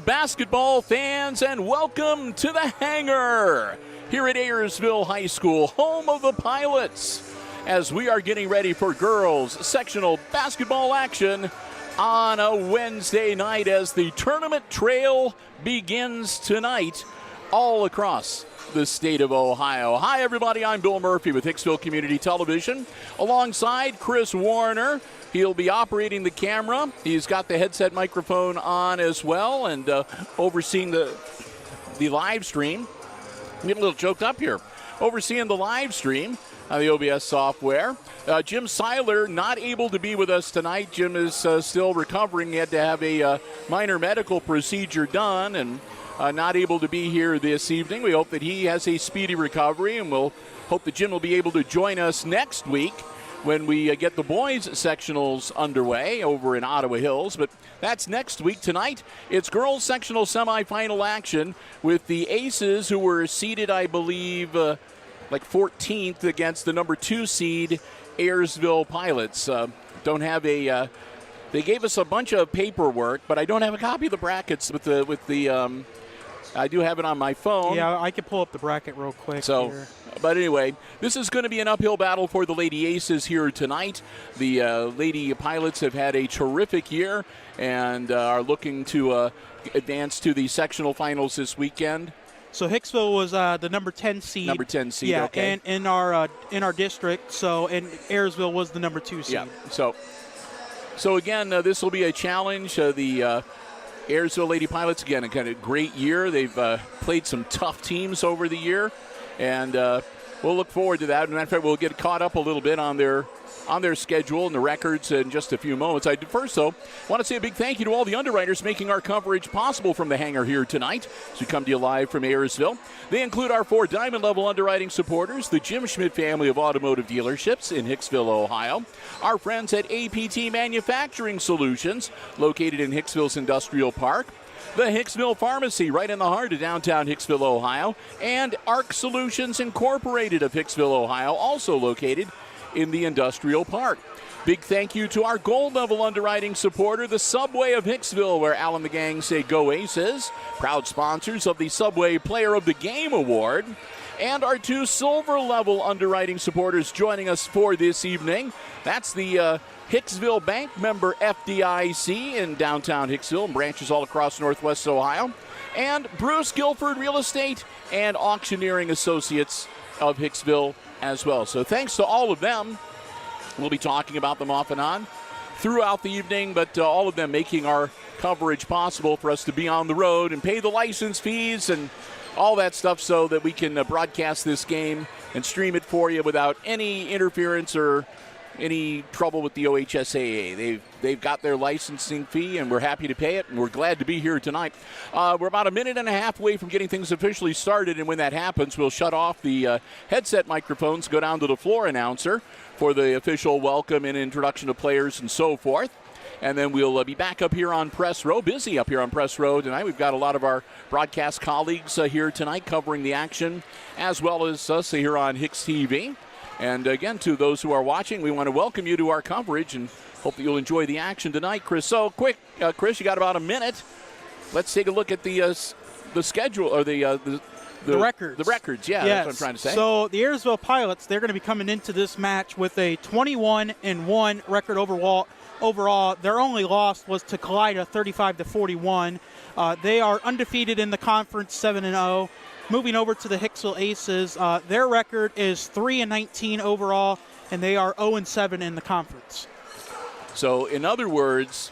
basketball fans, and welcome to the hangar here at Ayersville High School, home of the Pilots, as we are getting ready for girls sectional basketball action on a Wednesday night as the tournament trail begins tonight all across the state of Ohio. Hi, everybody. I'm Bill Murphy with Hicksville Community Television, alongside Chris Warner. He'll be operating the camera. He's got the headset microphone on as well, and overseeing the live stream. I'm getting a little choked up here. Overseeing the live stream on the OBS software. Jim Seiler not able to be with us tonight. Jim is still recovering. He had to have a minor medical procedure done, and not able to be here this evening. We hope that he has a speedy recovery, and we'll hope that Jim will be able to join us next week when we get the boys sectionals underway over in Ottawa Hills. But that's next week. Tonight, it's girls sectional semifinal action with the Aces, who were seeded, I believe, like 14th against the number 2 seed Ayersville Pilots. Don't have a they gave us a bunch of paperwork, but I don't have a copy of the brackets with the I do have it on my phone. Yeah, I can pull up the bracket real quick here. But anyway, this is going to be an uphill battle for the Lady Aces here tonight. The Lady Pilots have had a terrific year and are looking to advance to the sectional finals this weekend. So Hicksville was the number 10 seed. Number 10 seed, yeah, okay. and in our district. So, and Ayersville was the number 2 seed. Yeah. So again, this will be a challenge. The Ayersville Lady Pilots, again, a kind of great year. They've played some tough teams over the year, and we'll look forward to that. As a matter of fact, we'll get caught up a little bit on their schedule and the records in just a few moments. First, though, want to say a big thank you to all the underwriters making our coverage possible from the hangar here tonight as we come to you live from Ayersville. They include our 4 diamond-level underwriting supporters, the Jim Schmidt family of automotive dealerships in Hicksville, Ohio, our friends at APT Manufacturing Solutions, located in Hicksville's Industrial Park, the Hicksville Pharmacy, right in the heart of downtown Hicksville, Ohio, and ARC Solutions Incorporated of Hicksville, Ohio, also located in the Industrial Park. Big thank you to our gold-level underwriting supporter, the Subway of Hicksville, where Al and the gang say go Aces, proud sponsors of the Subway Player of the Game Award, and our 2 silver-level underwriting supporters joining us for this evening. That's the Hicksville Bank member FDIC in downtown Hicksville and branches all across Northwest Ohio, and Bruce Guilford Real Estate and Auctioneering Associates of Hicksville as well. So thanks to all of them. We'll be talking about them off and on throughout the evening, but all of them making our coverage possible for us to be on the road and pay the license fees and all that stuff so that we can broadcast this game and stream it for you without any interference or any trouble with the OHSAA. They've got their licensing fee, and we're happy to pay it, and we're glad to be here tonight. We're about a minute and a half away from getting things officially started, and when that happens, we'll shut off the headset microphones, go down to the floor announcer for the official welcome and introduction of players and so forth. And then we'll be back up here on Press Row, busy up here on Press Row tonight. We've got a lot of our broadcast colleagues here tonight covering the action, as well as us here on HIX-TV. And again, to those who are watching, we want to welcome you to our coverage and hope that you'll enjoy the action tonight, Chris. So quick, Chris, you got about a minute. Let's take a look at the schedule or the records. The records, yeah, yes. That's what I'm trying to say. So the Ayersville Pilots, they're going to be coming into this match with a 21-1 record overall. Their only loss was to Kalida, 35-41. They are undefeated in the conference, 7-0. Moving over to the Hicksville Aces, their record is 3-19 overall, and they are 0-7 in the conference. So, in other words,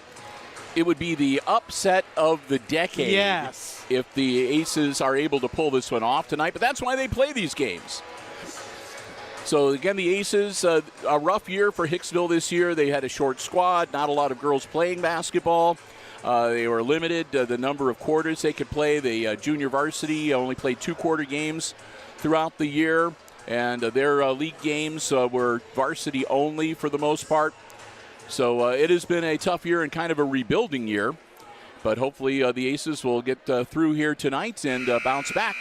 it would be the upset of the decade. Yes. If the Aces are able to pull this one off tonight, but that's why they play these games. So, again, the Aces, a rough year for Hicksville this year. They had a short squad, not a lot of girls playing basketball. They were limited the number of quarters they could play. The junior varsity only played 2-quarter games throughout the year, and their league games were varsity only for the most part. So it has been a tough year and kind of a rebuilding year, but hopefully the Aces will get through here tonight and bounce back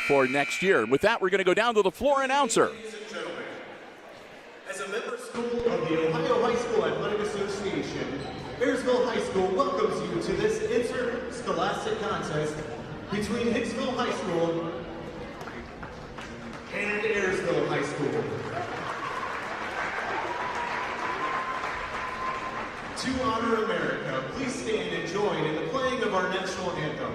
for next year. And with that, we're going to go down to the floor announcer. As a member school of the Ohio High School Athletic Association, Ayersville High School welcomes you to this interscholastic contest between Hicksville High School and Ayersville High School. To honor America, please stand and join in the playing of our national anthem.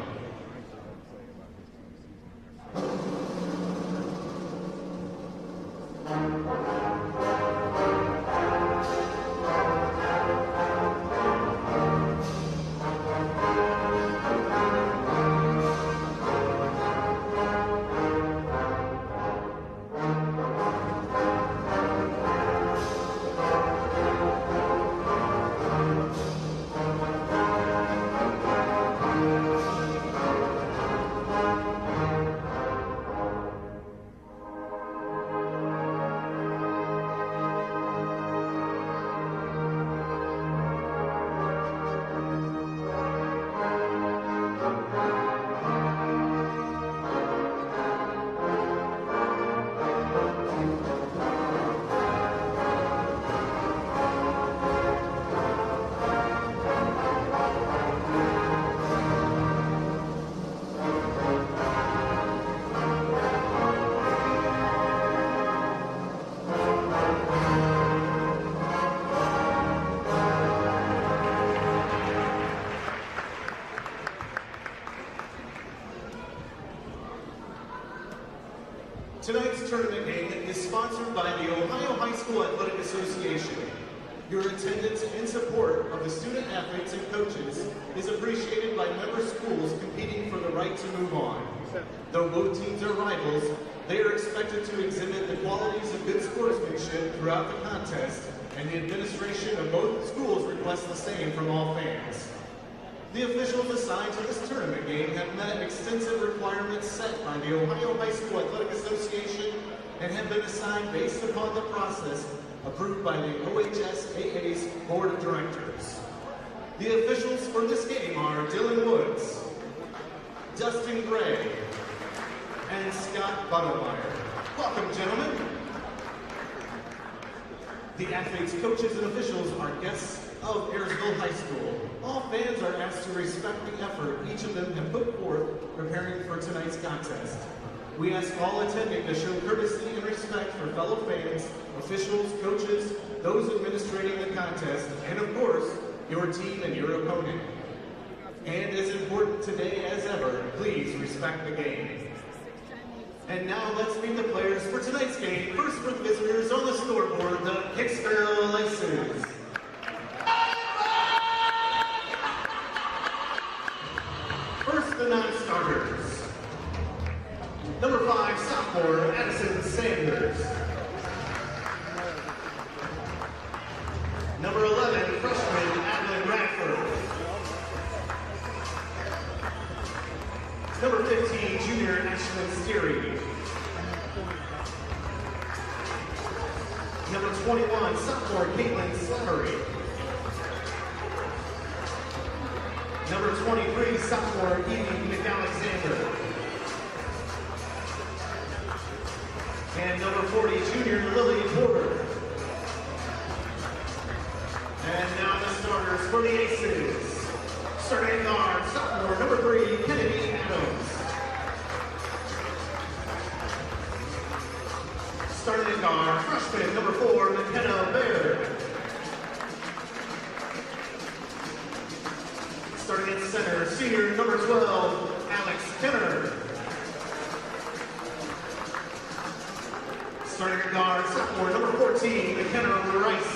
Tonight's tournament game is sponsored by the Ohio High School Athletic Association. Your attendance and support of the student athletes and coaches is appreciated by member schools competing for the right to move on. Though both teams are rivals, they are expected to exhibit the qualities of good sportsmanship throughout the contest, and the administration of both schools requests the same from all fans. The officials assigned to this tournament game have met extensive requirements set by the Ohio High School Athletic Association and have been assigned based upon the process approved by the OHSAA's Board of Directors. The officials for this game are Dylan Woods, Dustin Gray, and Scott Buttermeyer. Welcome, gentlemen. The athletes, coaches, and officials are guests of Ayersville High School. All fans are asked to respect the effort each of them have put forth preparing for tonight's contest. We ask all attending to show courtesy and respect for fellow fans, officials, coaches, those administrating the contest, and of course, your team and your opponent. And as important today as ever, please respect the game. And now let's meet the players for tonight's game. First for the visitors on the scoreboard, the Hicksville Aces. First, the non-starters. Number 5, sophomore, Addison Sanders. Number 11, freshman, Adeline Radford. Number 15, junior, Ashlyn Steary. Number 21, sophomore, Caitlin Slattery. Number 23, sophomore, Evie McAlexander. And number 40, junior, Lily Porter. And now the starters for the Aces. Starting guard, sophomore, number 3, Kennedy Adams. Starting guard, freshman, number 4, McKenna Baird. Starting at center, senior, number 12, Alex Kenner. Starting at guard, sophomore, number 14, McKenna Rice.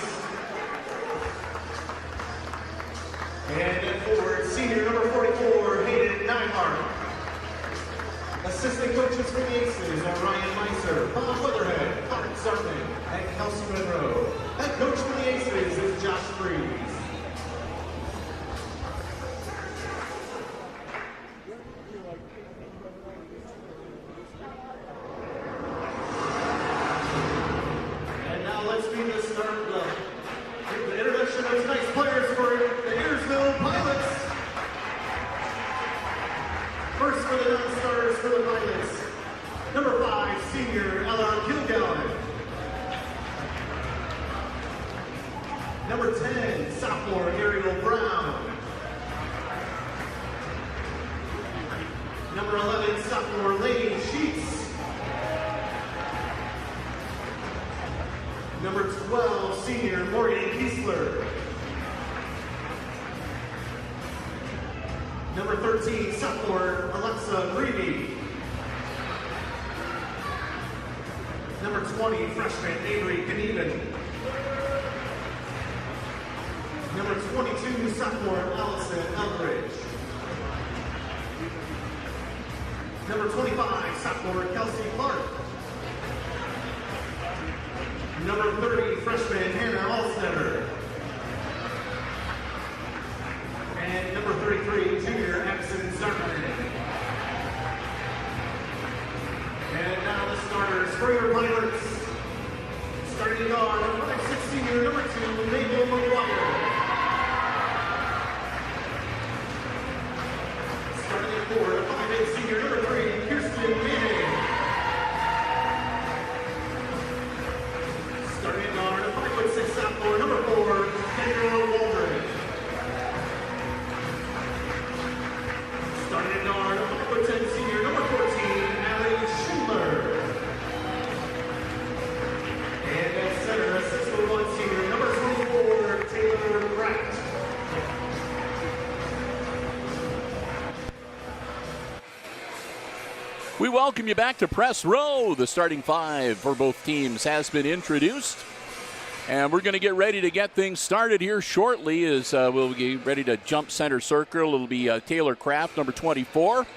And at forward, senior, number 44, Hayden Nymark. Assistant coaches for the Aces are Ryan Meiser, Bob Weatherhead, Connor Sartman, and Kelsey Monroe. Head coach for the Aces is Josh Freeze. And now let's be the start of the introduction of tonight's players for the Ayersville Pilots. First for the non-starters for the Pilots, number 5, senior Ella Kilgallen. Number 10, sophomore Ariel Brown. sophomore Lane Sheets. Number 12, senior Morgan Kiesler. Number 13, sophomore Alexa Greavy. Number 20, freshman Avery Knieven. Number 22, sophomore Allison Eldridge. Number 25, sophomore Kelsey Clark. Number 30, freshman Hannah Alstetter. And number 33, junior Addison Zuckerman. And now the starters for your Pirates. Starting on number 5'6", senior number 2, Mabel McGuire. Starting at 4, the 5'8", senior number 3, Kirsten Manning. Starting at guard, the 5'6", sophomore number 4, Kendra Waldron. Starting at guard, the 5'10", senior number 14, Allie Schindler. And at center, 6'1", senior number 24, Taylor Pratt. We welcome you back to Press Row. The starting five for both teams has been introduced. And we're going to get ready to get things started here shortly as we'll get ready to jump center circle. It'll be Taylor Kraft, number 24,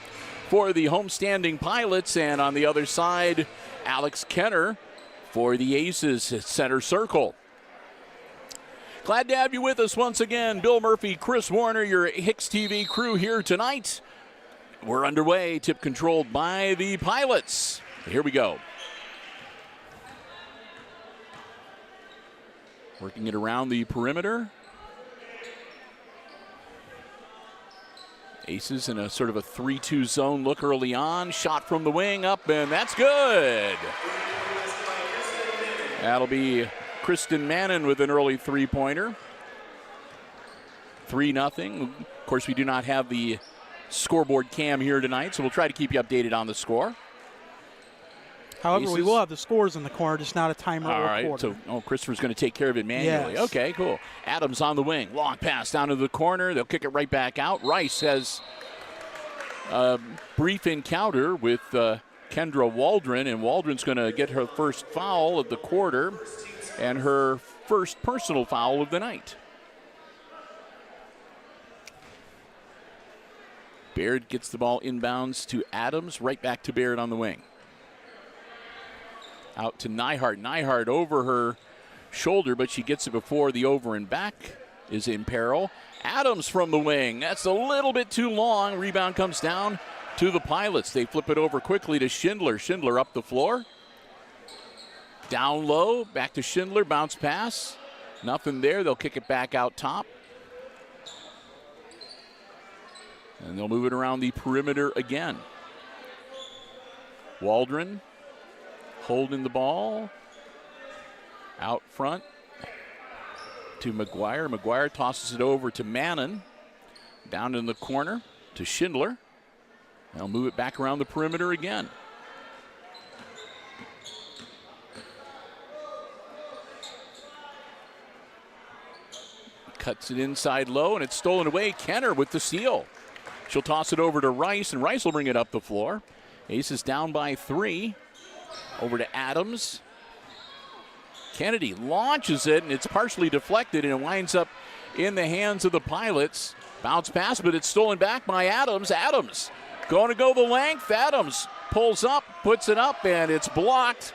for the homestanding Pilots. And on the other side, Alex Kenner for the Aces at center circle. Glad to have you with us once again. Bill Murphy, Chris Warner, your HIX-TV crew here tonight. We're underway, tip controlled by the Pilots. Here we go. Working it around the perimeter. Aces in a sort of a 3-2 zone look early on. Shot from the wing up, and that's good. That'll be Kristen Mannon with an early three-pointer. 3-0. Of course, we do not have the scoreboard cam here tonight, so we'll try to keep you updated on the score. However, Aces. we will have the scores in the corner, just not a timer All or right, quarter. so Christopher's going to take care of it manually. Yes. Okay, cool. Adams on the wing. Long pass down to the corner. They'll kick it right back out. Rice has a brief encounter with Kendra Waldron, and Waldron's going to get her first foul of the quarter and her first personal foul of the night. Baird gets the ball inbounds to Adams, right back to Baird on the wing. Out to Nyhart. Nyhart over her shoulder, but she gets it before the over and back is in peril. Adams from the wing. That's a little bit too long. Rebound comes down to the Pilots. They flip it over quickly to Schindler. Schindler up the floor. Down low, back to Schindler. Bounce pass. Nothing there. They'll kick it back out top. And they'll move it around the perimeter again. Waldron holding the ball. Out front to McGuire. McGuire tosses it over to Mannon. Down in the corner to Schindler. They'll move it back around the perimeter again. Cuts it inside low, and it's stolen away. Kenner with the steal. She'll toss it over to Rice, and Rice will bring it up the floor. Aces down by 3. Over to Adams. Kennedy launches it, and it's partially deflected, and it winds up in the hands of the Pilots. Bounce pass, but it's stolen back by Adams. Adams going to go the length. Adams pulls up, puts it up, and it's blocked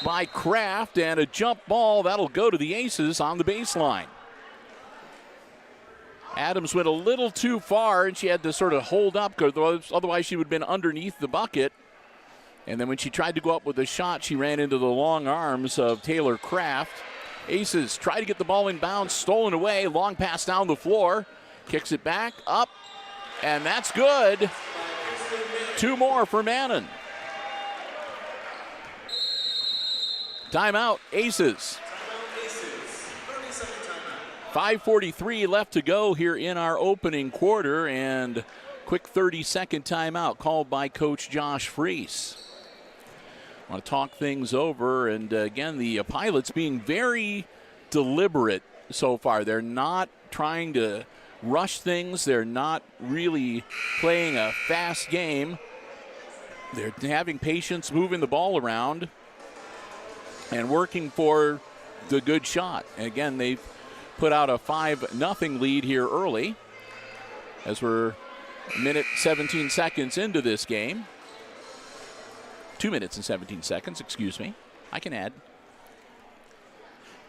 by Kraft, and a jump ball. That'll go to the Aces on the baseline. Adams went a little too far, and she had to sort of hold up, because otherwise she would have been underneath the bucket. And then when she tried to go up with a shot, she ran into the long arms of Taylor Kraft. Aces try to get the ball in bounds, stolen away, long pass down the floor, kicks it back, up, and that's good. 2 more for Mannon. Timeout, Aces. 5:43 left to go here in our opening quarter, and Quick 30-second timeout called by Coach Josh Freese. I want to talk things over, and again, the Pilots being very deliberate so far. They're not trying to rush things. They're not really playing a fast game. They're having patience, moving the ball around, and working for the good shot. And again, they've put out a 5-0 lead here early as we're a minute 17 seconds into this game. 2 minutes and 17 seconds, excuse me. I can add.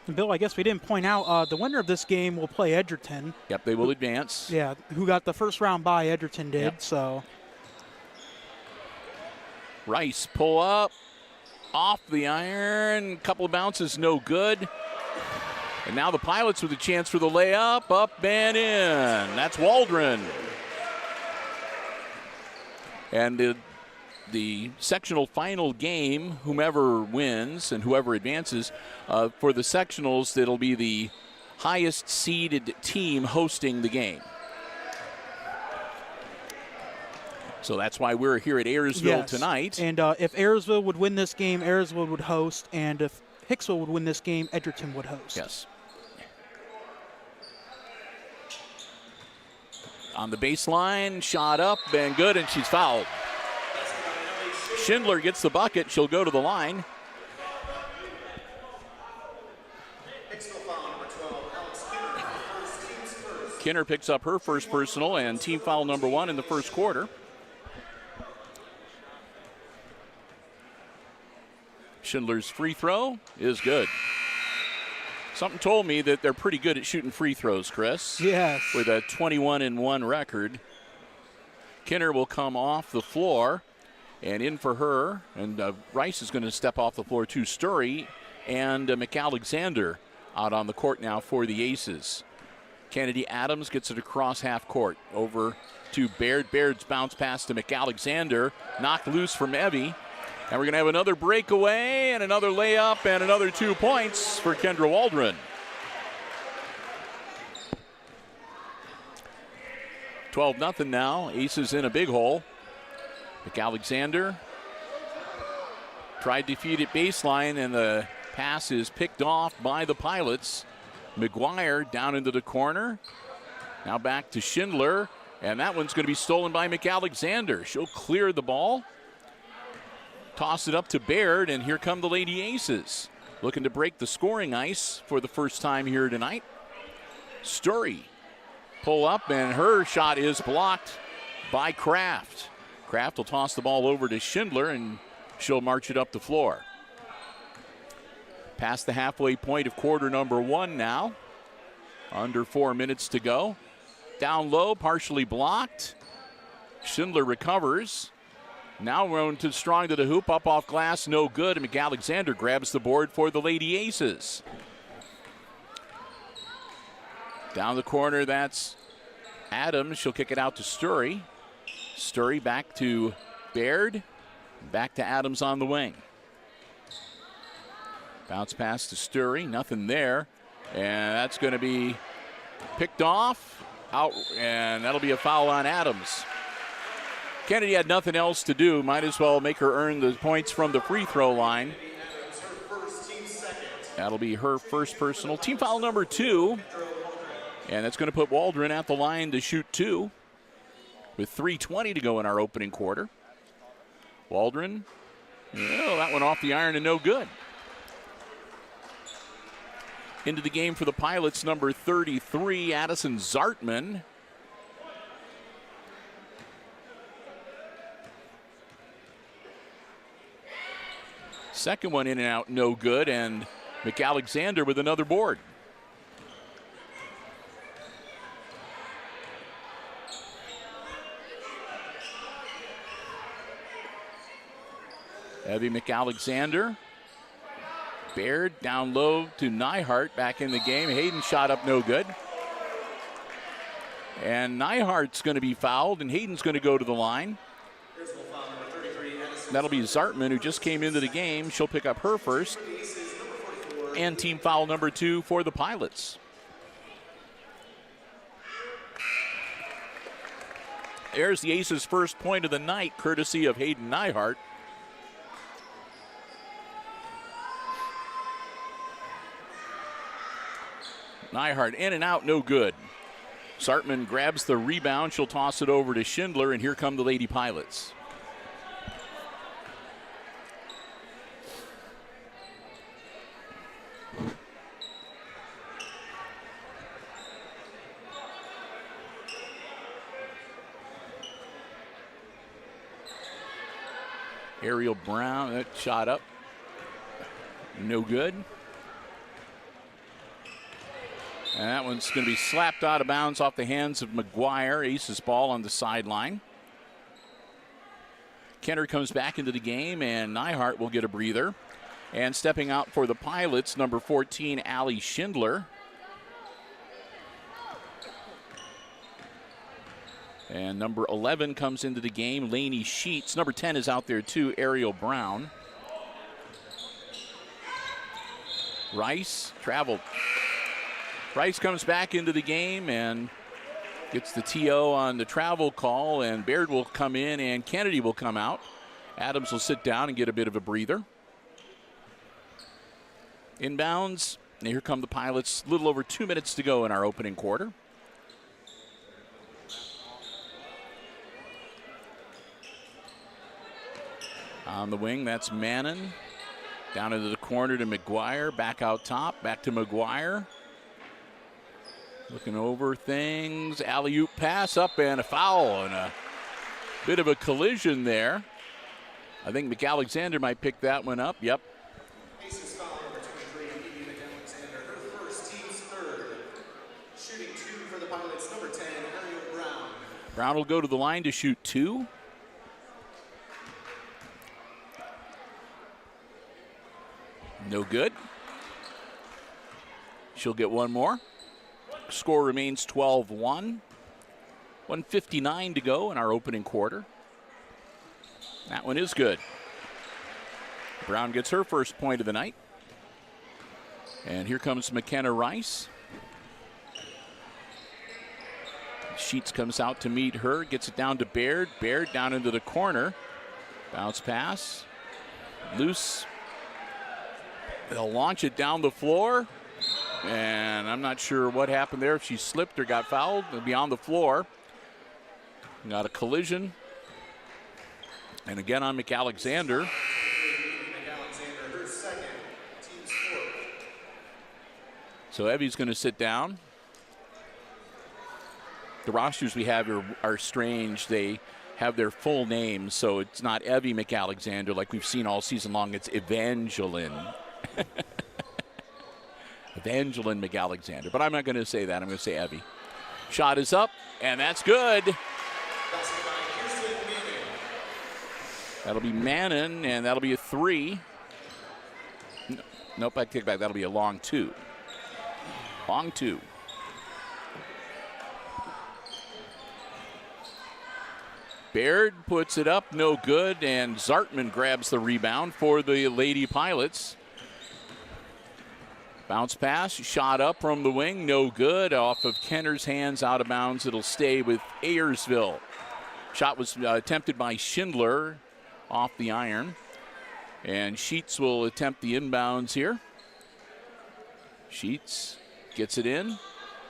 And Bill, I guess we didn't point out the winner of this game will play Edgerton. Yep, they will advance. Yeah, who got the first round bye, Edgerton did. Yep. So Rice pull up, off the iron, couple of bounces, no good. And now the Pilots with a chance for the layup, up and in. That's Waldron. And the sectional final game, whomever wins and whoever advances, for the sectionals, it'll be the highest seeded team hosting the game. So that's why we're here at Ayersville tonight. And if Ayersville would win this game, Ayersville would host. And if Hicksville would win this game, Edgerton would host. Yes. On the baseline, shot up and good, and she's fouled. Schindler gets the bucket. She'll go to the line. Kinner picks up her first personal and team foul number 1 in the first quarter. Schindler's free throw is good. Something told me that they're pretty good at shooting free throws, Chris. Yes. With a 21-1 record. Kinner will come off the floor and in for her. And Rice is going to step off the floor to Sturry and McAlexander out on the court now for the Aces. Kennedy Adams gets it across half court over to Baird. Baird's bounce pass to McAlexander. Knocked loose from Evie. And we're going to have another breakaway and another layup and another 2 points for Kendra Waldron. 12-0 now. Aces in a big hole. McAlexander tried to feed it baseline, and the pass is picked off by the Pilots. McGuire down into the corner. Now back to Schindler, and that one's going to be stolen by McAlexander. She'll clear the ball. Toss it up to Baird, and here come the Lady Aces. Looking to break the scoring ice for the first time here tonight. Sturry pull up, and her shot is blocked by Kraft. Kraft will toss the ball over to Schindler, and she'll march it up the floor. Past the halfway point of quarter number 1 now. Under 4 minutes to go. Down low, partially blocked. Schindler recovers. Now run to strong to the hoop, up off glass, no good. And McAlexander grabs the board for the Lady Aces. Down the corner, that's Adams. She'll kick it out to Sturry. Sturry back to Baird. Back to Adams on the wing. Bounce pass to Sturry, nothing there. And that's going to be picked off, out, and that'll be a foul on Adams. Kennedy had nothing else to do. Might as well make her earn the points from the free throw line. That'll be her first personal. Team foul number 2. And that's going to put Waldron at the line to shoot 2. With 3:20 to go in our opening quarter. Waldron, that one off the iron and no good. Into the game for the Pilots, number 33, Addison Zartman. Second one in and out, no good, and McAlexander with another board. Evie McAlexander. Baird down low to Nyhart, back in the game. Hayden shot up, no good. And Nyhart's going to be fouled, and Hayden's going to go to the line. That'll be Zartman, who just came into the game. She'll pick up her first. And team foul number 2 for the Pilots. There's the Aces' first point of the night, courtesy of Hayden Nyhart. Nyhart in and out, no good. Zartman grabs the rebound. She'll toss it over to Schindler, and here come the Lady Pilots. Ariel Brown, that shot up. No good. And that one's going to be slapped out of bounds off the hands of McGuire. Aces ball on the sideline. Kenner comes back into the game, and Nyhart will get a breather. And stepping out for the Pilots, number 14, Allie Schindler. And number 11 comes into the game, Lainey Sheets. Number 10 is out there too, Ariel Brown. Rice traveled. Rice comes back into the game and gets the TO on the travel call, and Baird will come in and Kennedy will come out. Adams will sit down and get a bit of a breather. Inbounds, and here come the Pilots. A little over 2 minutes to go in our opening quarter. On the wing, that's Mannon. Down into the corner to McGuire. Back out top. Back to McGuire. Looking over things. Alley-oop pass up and a foul. And a bit of a collision there. I think McAlexander might pick that one up. Yep. Aces foul number 23, Evie McAlexander, her first, team's third. Shooting 2 for the Pilots, number 10, Ariel Brown. Brown will go to the line to shoot 2. No good. She'll get one more. Score remains 12-1. 1:59 to go in our opening quarter. That one is good. Brown gets her first point of the night. And here comes McKenna Rice. Sheets comes out to meet her, gets it down to Baird. Baird down into the corner. Bounce pass. Loose. They'll launch it down the floor. And I'm not sure what happened there, if she slipped or got fouled. It'll be on the floor. Got a collision. And again on McAlexander. McAlexander, her second, team's fourth. So Evie's going to sit down. The rosters we have are strange. They have their full names, so it's not Evie McAlexander like we've seen all season long. It's Evangeline. Evangeline McAlexander. But I'm not going to say that. I'm going to say Evie. Shot is up, and that's good. That'll be Mannon, and that'll be a 3. Nope, I take it back. That'll be a long 2. Long 2. Baird puts it up, no good, and Zartman grabs the rebound for the Lady Pilots. Bounce pass, shot up from the wing, no good. Off of Kenner's hands, out of bounds. It'll stay with Ayersville. Shot was attempted by Schindler off the iron. And Sheets will attempt the inbounds here. Sheets gets it in.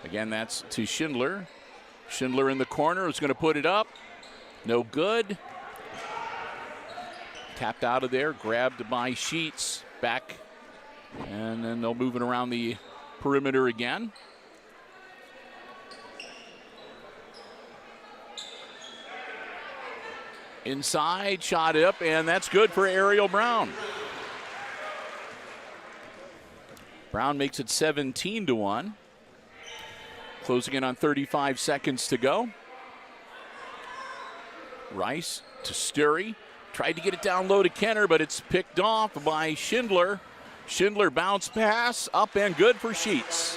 Again, that's to Schindler. Schindler in the corner is going to put it up. No good. Tapped out of there, grabbed by Sheets. Back. And then they'll move it around the perimeter again. Inside, shot up, and that's good for Ariel Brown. Brown makes it 17-1. Closing in on 35 seconds to go. Rice to Sturry. Tried to get it down low to Kenner, but it's picked off by Schindler. Schindler bounce pass, up and good for Sheets.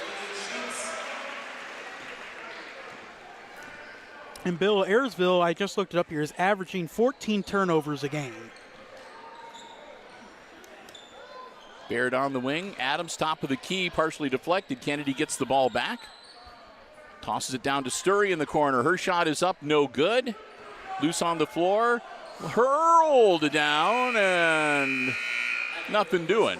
And Bill, Ayersville, I just looked it up here, is averaging 14 turnovers a game. Baird on the wing. Adams top of the key, partially deflected. Kennedy gets the ball back. Tosses it down to Sturry in the corner. Her shot is up, no good. Loose on the floor. Hurled down and nothing doing.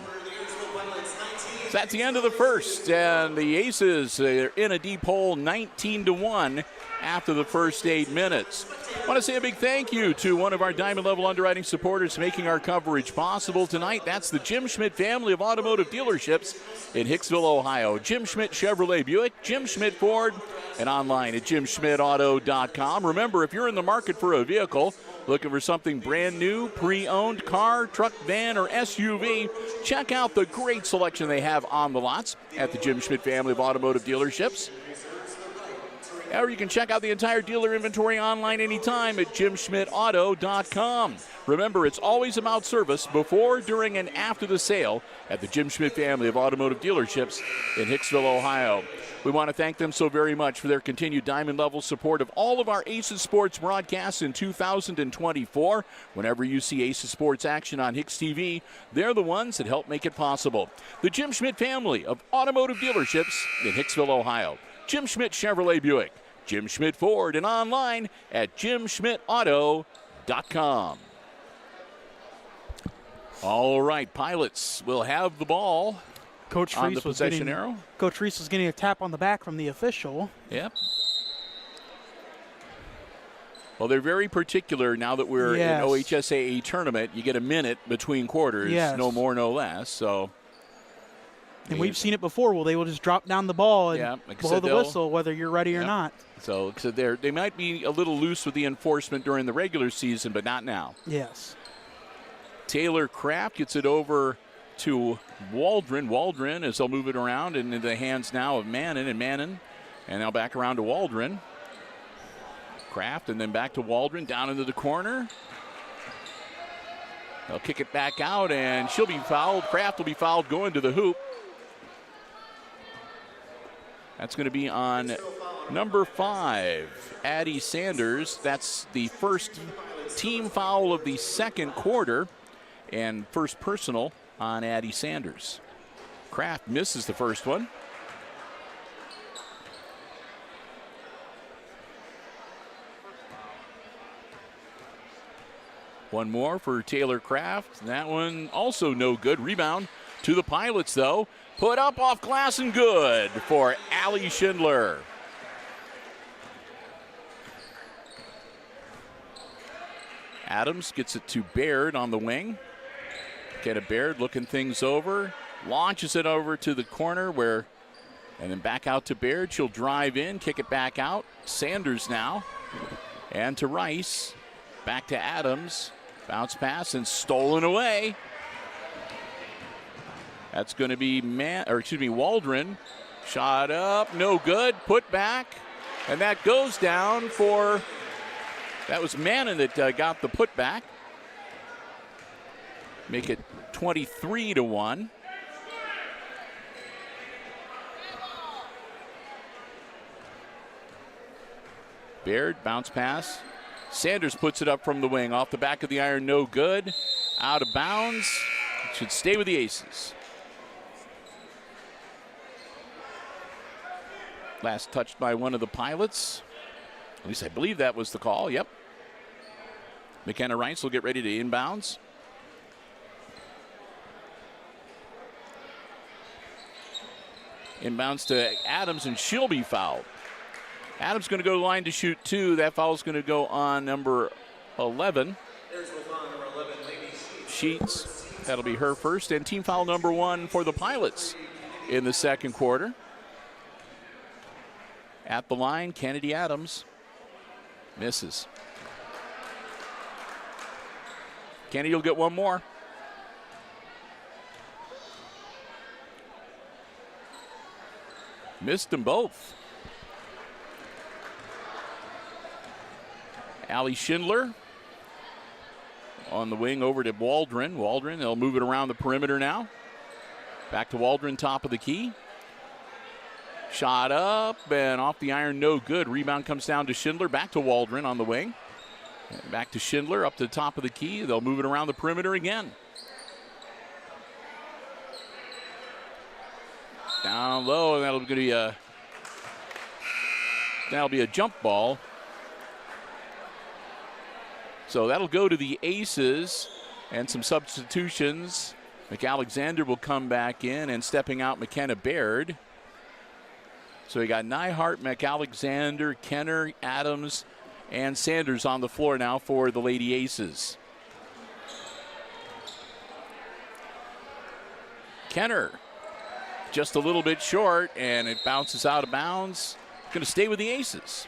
So that's the end of the first, and the Aces are in a deep hole, 19-1 after the first 8 minutes. I want to say a big thank you to one of our Diamond Level underwriting supporters making our coverage possible tonight. That's the Jim Schmidt family of automotive dealerships in Hicksville, Ohio. Jim Schmidt Chevrolet Buick, Jim Schmidt Ford, and online at jimschmidtauto.com. Remember, if you're in the market for a vehicle, looking for something brand new, pre-owned, car, truck, van, or SUV, check out the great selection they have on the lots at the Jim Schmidt family of automotive dealerships. Or you can check out the entire dealer inventory online anytime at jimschmidtauto.com. Remember, it's always about service before, during, and after the sale at the Jim Schmidt family of automotive dealerships in Hicksville, Ohio. We want to thank them so very much for their continued diamond level support of all of our Aces Sports broadcasts in 2024. Whenever you see Aces Sports action on HIX-TV, they're the ones that help make it possible. The Jim Schmidt family of automotive dealerships in Hicksville, Ohio. Jim Schmidt Chevrolet Buick, Jim Schmidt Ford, and online at jimschmidtauto.com. All right, Pilots will have the ball. Coach on Reese the possession was arrow. Coach Reese was getting a tap on the back from the official. Yep. Well, they're very particular now that we're in OHSAA tournament. You get a minute between quarters, no more, no less. So, and we've seen it before. Well, they will just drop down the ball and blow the whistle, whether you're ready or not. So they might be a little loose with the enforcement during the regular season, but not now. Yes. Taylor Kraft gets it over to Waldron. Waldron, as they'll move it around, and in the hands now of Mannon. And now back around to Waldron. Kraft, and then back to Waldron, down into the corner. They'll kick it back out, and she'll be fouled. Kraft will be fouled going to the hoop. That's going to be on number 5, Addie Sanders. That's the first team foul of the second quarter, and first personal on Addie Sanders. Kraft misses the first one. One more for Taylor Kraft. That one also no good. Rebound to the Pilots, though. Put up off glass and good for Allie Schindler. Adams gets it to Baird on the wing. Kenna Baird looking things over. Launches it over to the corner and then back out to Baird. She'll drive in, kick it back out. Sanders now. And to Rice. Back to Adams. Bounce pass and stolen away. That's going to be Waldron. Shot up, no good. Put back, and that goes down for. That was Mannon that got the putback. Make it 23-1. Baird, bounce pass. Sanders puts it up from the wing. Off the back of the iron, no good. Out of bounds. It should stay with the Aces. Last touched by one of the Pilots. At least I believe that was the call. Yep. McKenna Rice will get ready to inbounds. Inbounds to Adams, and she'll be fouled. Adams going to go to the line to shoot 2. That foul is going to go on number 11. Sheets. That'll be her first. And team foul number 1 for the Pilots in the second quarter. At the line, Kennedy Adams misses. Kennedy will get one more. Missed them both. Allie Schindler on the wing over to Waldron. Waldron, they'll move it around the perimeter now. Back to Waldron, top of the key. Shot up and off the iron, no good. Rebound comes down to Schindler. Back to Waldron on the wing. And back to Schindler up to the top of the key. They'll move it around the perimeter again. Down low, and that'll be a jump ball. So that'll go to the Aces and some substitutions. McAlexander will come back in, and stepping out McKenna Baird. So we got Nyhart, McAlexander, Kenner, Adams, and Sanders on the floor now for the Lady Aces. Kenner just a little bit short, and it bounces out of bounds. Going to stay with the Aces.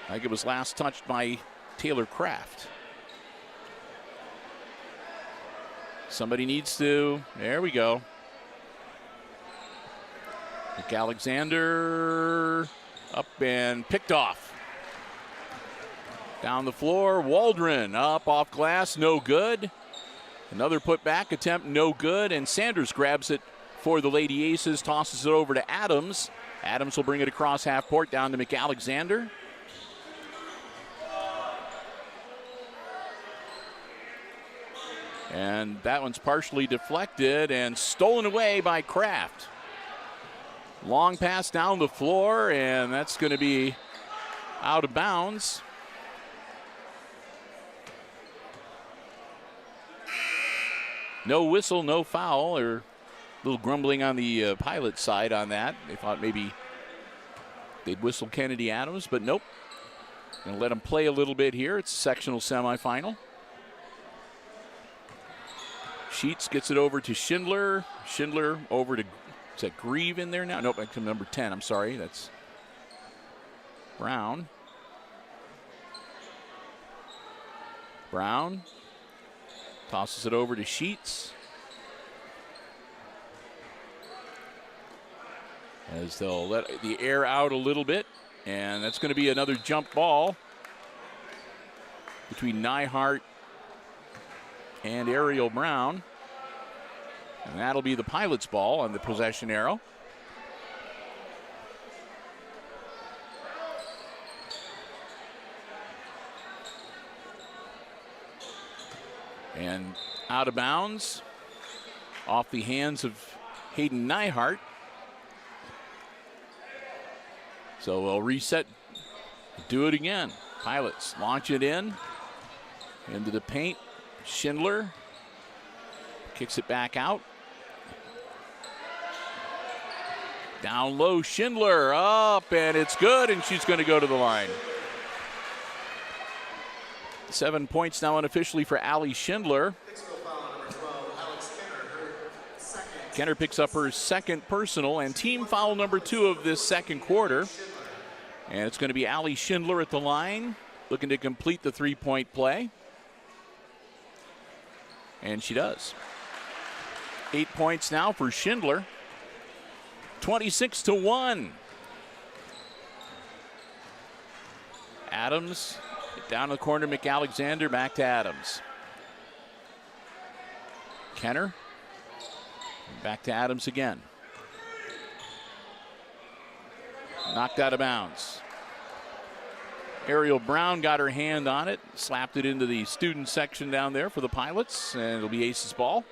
I think it was last touched by Taylor Kraft. Somebody needs to, there we go. McAlexander up and picked off. Down the floor, Waldron up off glass, no good. Another putback attempt, no good, and Sanders grabs it for the Lady Aces, tosses it over to Adams. Adams will bring it across half court down to McAlexander. And that one's partially deflected and stolen away by Kraft. Long pass down the floor, and that's going to be out of bounds. No whistle, no foul, or a little grumbling on the Pilot side on that. They thought maybe they'd whistle Kennedy Adams, but nope. Going to let him play a little bit here. It's a sectional semifinal. Sheets gets it over to Schindler. Schindler over to, is that Grieve in there now? Nope, back to number 10. I'm sorry, that's Brown. Brown tosses it over to Sheets. As they'll let the air out a little bit. And that's going to be another jump ball between Nyhart and Ariel Brown. And that'll be the Pilot's ball on the possession arrow. And out of bounds, off the hands of Hayden Nyhart. So we'll reset, do it again. Pilots launch it in, into the paint. Schindler kicks it back out. Down low, Schindler up, and it's good, and she's going to go to the line. 7 points now unofficially for Allie Schindler. Kenner picks up her second personal and team foul number 2 of this second quarter. And it's going to be Allie Schindler at the line, looking to complete the three-point play. And she does. 8 points now for Schindler. 26-1. Adams down the corner, McAlexander back to Adams. Kenner back to Adams again. Knocked out of bounds. Ariel Brown got her hand on it, slapped it into the student section down there for the Pilots, and it'll be Aces ball.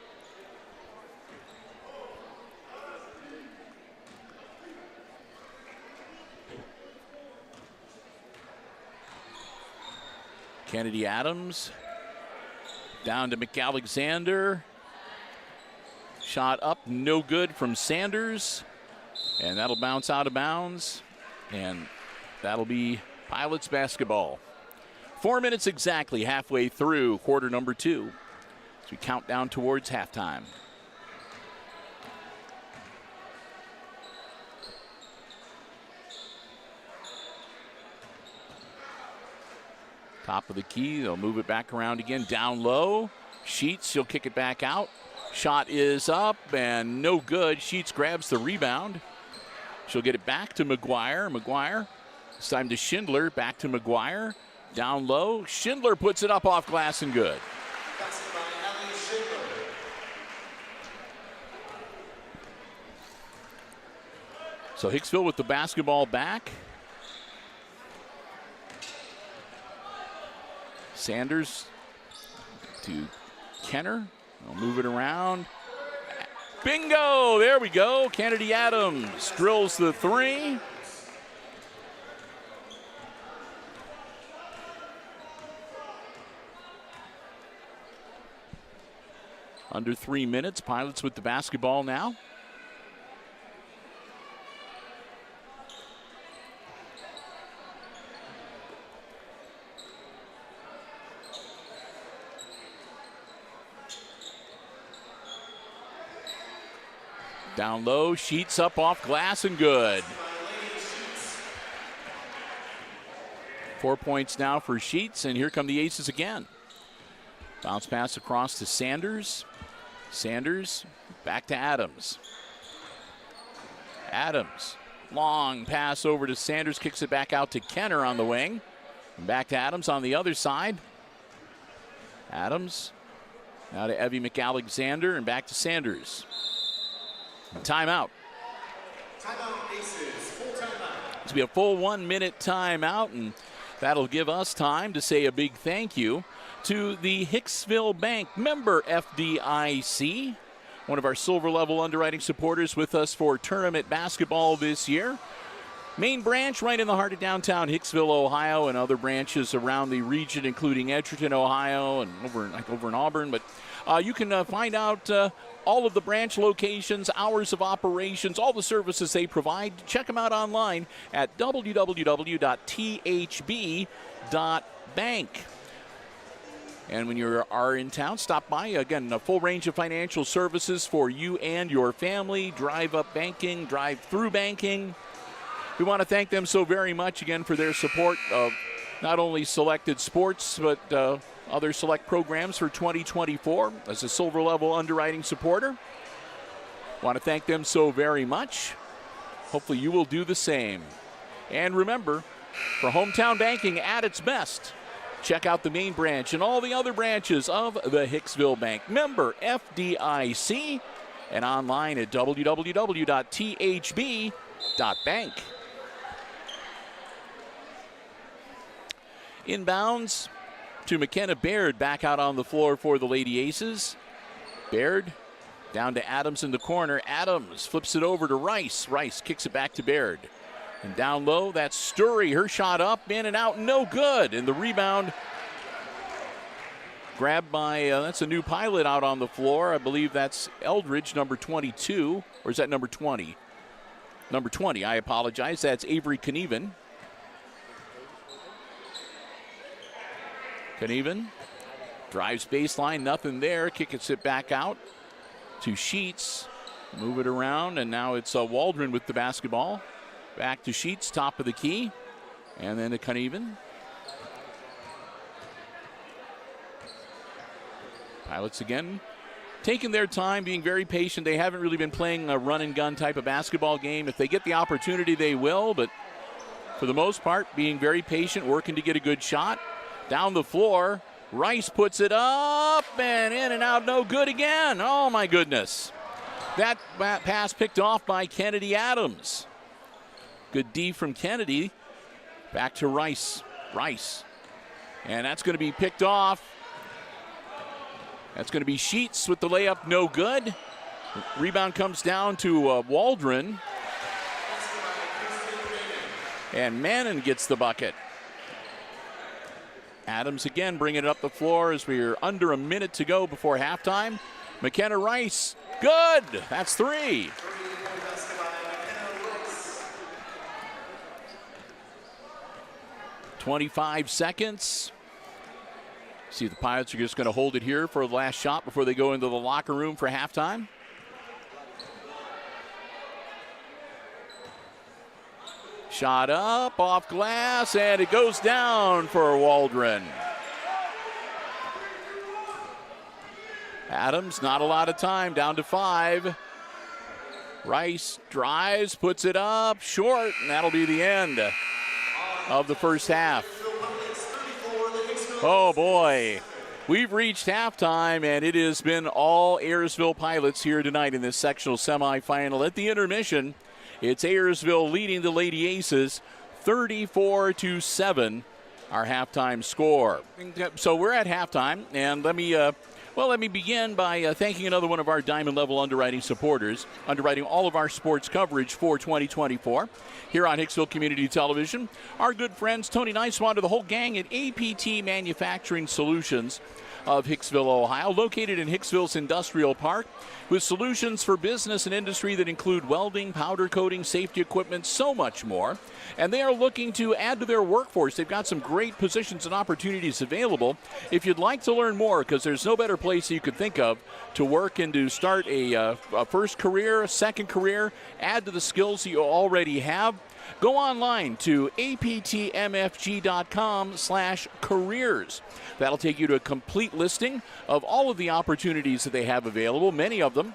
Kennedy Adams down to McAlexander. Shot up, no good from Sanders. And that'll bounce out of bounds. And that'll be Pilots basketball. 4 minutes exactly halfway through quarter number 2 as we count down towards halftime. Top of the key, they'll move it back around again, down low. Sheets, she'll kick it back out. Shot is up and no good. Sheets grabs the rebound. She'll get it back to McGuire. McGuire, it's time to Schindler, back to McGuire. Down low, Schindler puts it up off glass and good. So Hicksville with the basketball back. Sanders to Kenner. They'll move it around. Bingo! There we go. Kennedy Adams drills the three. Under 3 minutes. Pilots with the basketball now. Down low, Sheets up off glass and good. 4 points now for Sheets, and here come the Aces again. Bounce pass across to Sanders. Sanders back to Adams. Adams, long pass over to Sanders, kicks it back out to Kenner on the wing. And back to Adams on the other side. Adams, now to Evie McAlexander, and back to Sanders. Timeout. Timeout, Aces. Full timeout. It's going to be a full 1 minute timeout, and that'll give us time to say a big thank you to the Hicksville Bank, member FDIC, one of our silver level underwriting supporters with us for tournament basketball this year. Main branch right in the heart of downtown Hicksville, Ohio, and other branches around the region, including Edgerton, Ohio, and over in Auburn. But you can find out all of the branch locations, hours of operations, all the services they provide. Check them out online at www.thb.bank. And when you are in town, stop by. Again, a full range of financial services for you and your family. Drive-up banking, drive-through banking. We want to thank them so very much again for their support of not only selected sports, but other select programs for 2024 as a silver level underwriting supporter. Want to thank them so very much. Hopefully you will do the same. And remember, for hometown banking at its best, check out the main branch and all the other branches of the Hicksville Bank, member FDIC, and online at www.thb.bank. Inbounds to McKenna Baird, back out on the floor for the Lady Aces. Baird down to Adams in the corner. Adams flips it over to Rice. Rice kicks it back to Baird. And down low, that's Sturry. Her shot up, in and out, no good. And the rebound grabbed by, that's a new pilot out on the floor. I believe that's Eldridge, number 22. Or is that number 20? Number 20, I apologize. That's Avery Knieven. Knieven drives baseline, nothing there. Kicks it back out to Sheets. Move it around, and now it's Waldron with the basketball. Back to Sheets, top of the key. And then to Knieven. Pilots again taking their time, being very patient. They haven't really been playing a run-and-gun type of basketball game. If they get the opportunity, they will. But for the most part, being very patient, working to get a good shot. Down the floor, Rice puts it up and in and out, no good again. Oh, my goodness. That pass picked off by Kennedy Adams. Good D from Kennedy. Back to Rice. Rice. And that's going to be picked off. That's going to be Sheets with the layup, no good. Rebound comes down to Waldron. And Mannon gets the bucket. Adams again bringing it up the floor as we're under a minute to go before halftime. McKenna Rice, good. That's three. 25 seconds. See if the Pilots are just going to hold it here for the last shot before they go into the locker room for halftime. Shot up, off glass, and it goes down for Waldron. Adams, not a lot of time, down to 5. Rice drives, puts it up, short, and that'll be the end of the first half. Oh boy, we've reached halftime, and it has been all Ayersville Pilots here tonight in this sectional semifinal. At the intermission, it's Ayersville leading the Lady Aces 34-7, our halftime score. So we're at halftime, and let me Well, let me begin by thanking another one of our Diamond Level underwriting supporters, underwriting all of our sports coverage for 2024 here on Hicksville Community Television. Our good friends Tony Nicewander, the whole gang at APT Manufacturing Solutions of Hicksville, Ohio, located in Hicksville's Industrial Park, with solutions for business and industry that include welding, powder coating, safety equipment, so much more. And they are looking to add to their workforce. They've got some great positions and opportunities available. If you'd like to learn more, because there's no better place you could think of to work and to start a first career, a second career, add to the skills that you already have, go online to aptmfg.com/careers. That'll take you to a complete listing of all of the opportunities that they have available. Many of them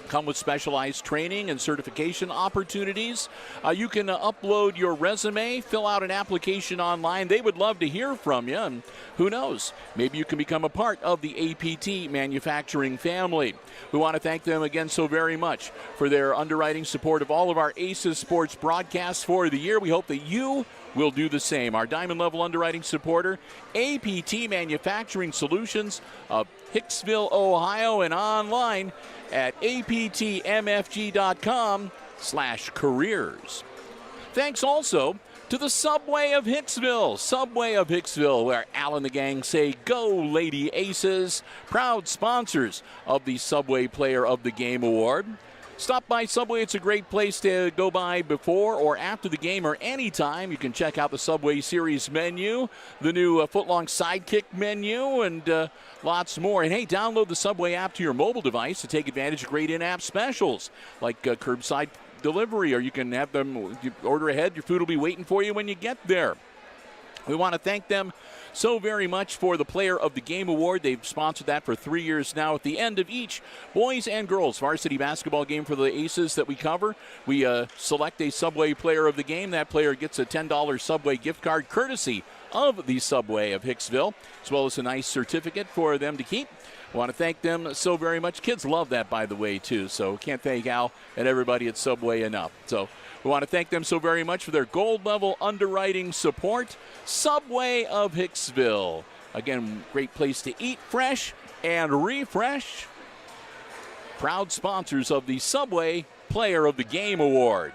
come with specialized training and certification opportunities. You can upload your resume, fill out an application online. They would love to hear from you, and who knows, maybe you can become a part of the APT manufacturing family. We want to thank them again so very much for their underwriting support of all of our Aces Sports broadcasts for the year. We hope that you will do the same. Our Diamond Level underwriting supporter, APT Manufacturing Solutions of Hicksville, Ohio, and online at aptmfg.com/careers. Thanks also to the Subway of Hicksville, where Al and the gang say, "Go Lady Aces," proud sponsors of the Subway Player of the Game Award. Stop by Subway. It's a great place to go by before or after the game or anytime. You can check out the Subway Series menu, the new footlong sidekick menu, and lots more. And hey, download the Subway app to your mobile device to take advantage of great in-app specials like curbside delivery, or you can have them, you order ahead, your food will be waiting for you when you get there. We want to thank them so very much for the Player of the Game Award. They've sponsored that for 3 years now. At the end of each boys and girls varsity basketball game for the Aces that we cover, we select a Subway Player of the Game. That player gets a $10 Subway gift card courtesy of the Subway of Hicksville, as well as a nice certificate for them to keep. I want to thank them so very much. Kids love that, by the way, too, so can't thank Al and everybody at Subway enough. So we want to thank them so very much for their gold level underwriting support. Subway of Hicksville. Again, great place to eat fresh and refresh. Proud sponsors of the Subway Player of the Game Award.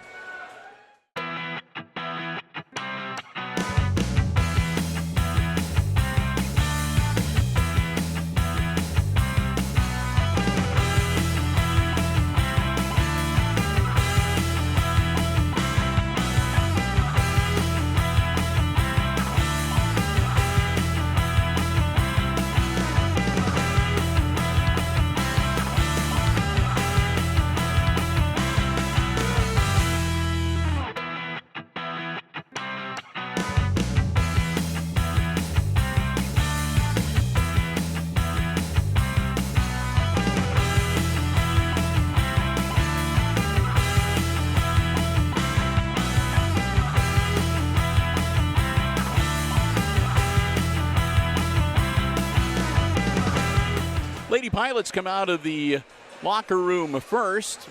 Lady Pilots come out of the locker room first.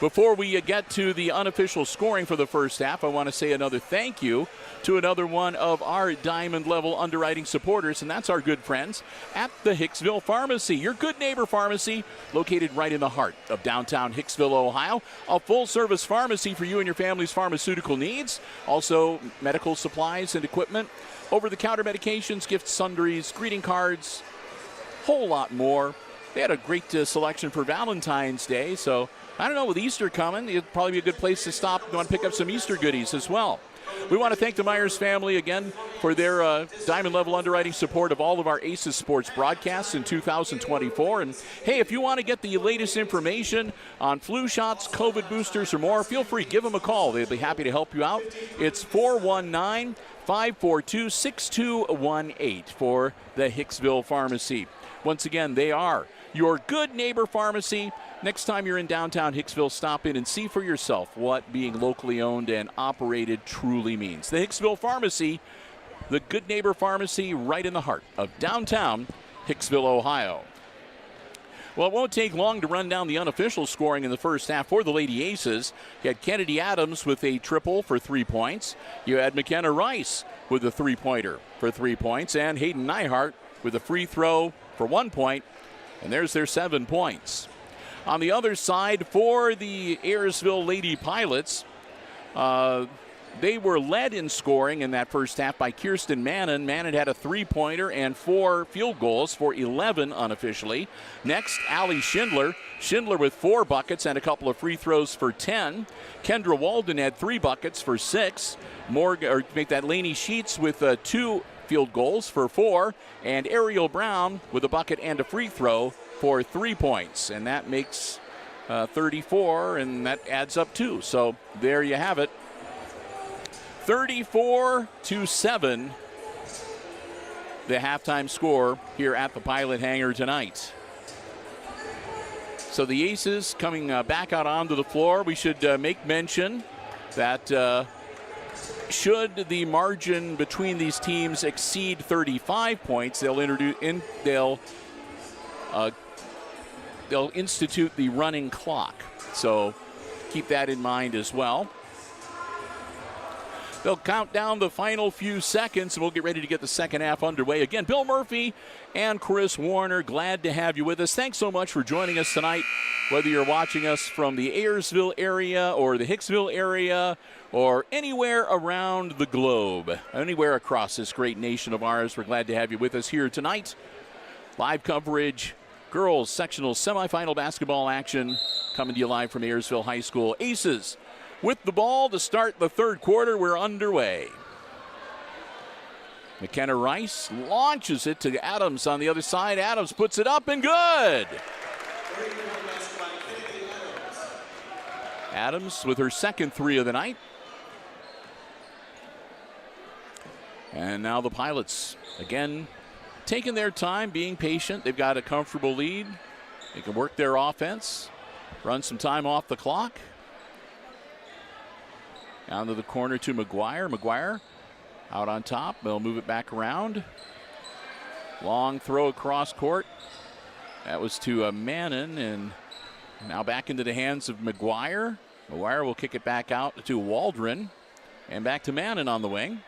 Before we get to the unofficial scoring for the first half, I want to say another thank you to another one of our Diamond Level underwriting supporters, and that's our good friends at the Hicksville Pharmacy, your good neighbor pharmacy located right in the heart of downtown Hicksville, Ohio. A full-service pharmacy for you and your family's pharmaceutical needs. Also, medical supplies and equipment, over-the-counter medications, gift sundries, greeting cards, whole lot more. They had a great selection for Valentine's Day, so I don't know, with Easter coming, it'd probably be a good place to stop and pick up some Easter goodies as well. We want to thank the Myers family again for their Diamond Level underwriting support of all of our Aces Sports broadcasts in 2024. And hey, if you want to get the latest information on flu shots, COVID boosters, or more, feel free, give them a call. They'd be happy to help you out. It's 419-542-6218 for the Hicksville Pharmacy. Once again, they are your good neighbor pharmacy. Next time you're in downtown Hicksville, stop in and see for yourself what being locally owned and operated truly means. The Hicksville Pharmacy, the good neighbor pharmacy right in the heart of downtown Hicksville, Ohio. Well, it won't take long to run down the unofficial scoring in the first half for the Lady Aces. You had Kennedy Adams with a triple for 3 points. You had McKenna Rice with a three-pointer for 3 points. And Hayden Neihart with a free throw for 1 point And there's their 7 points. On the other side, for the Ayersville Lady Pilots, they were led in scoring in that first half by Kirsten Mannon. Mannon had a 3-pointer and 4 field goals for 11 unofficially. Next, Allie Schindler. Schindler with 4 buckets and a couple of free throws for 10. Kendra Walden had 3 buckets for 6. Make that Lainey Sheets with 2 field goals for 4. And Ariel Brown with a bucket and a free throw for 3 points. And that makes 34, and that adds up too. So there you have it. 34-7, the halftime score here at the Pilot Hangar tonight. So the Aces coming back out onto the floor. We should make mention that should the margin between these teams exceed 35 points, they'll institute the running clock. So keep that in mind as well. They'll count down the final few seconds, and we'll get ready to get the second half underway. Again, Bill Murphy and Chris Warner, glad to have you with us. Thanks so much for joining us tonight, whether you're watching us from the Ayersville area or the Hicksville area or anywhere around the globe, anywhere across this great nation of ours. We're glad to have you with us here tonight. Live coverage, girls sectional semifinal basketball action coming to you live from Ayersville High School. Aces with the ball to start the third quarter. We're underway. McKenna Rice launches it to Adams on the other side. Adams puts it up and good. Adams with her second 3 of the night. And now the Pilots again taking their time, being patient. They've got a comfortable lead. They can work their offense, run some time off the clock. Down to the corner to McGuire. McGuire out on top. They'll move it back around. Long throw across court. That was to Mannon, and now back into the hands of McGuire. McGuire will kick it back out to Waldron, and back to Mannon on the wing.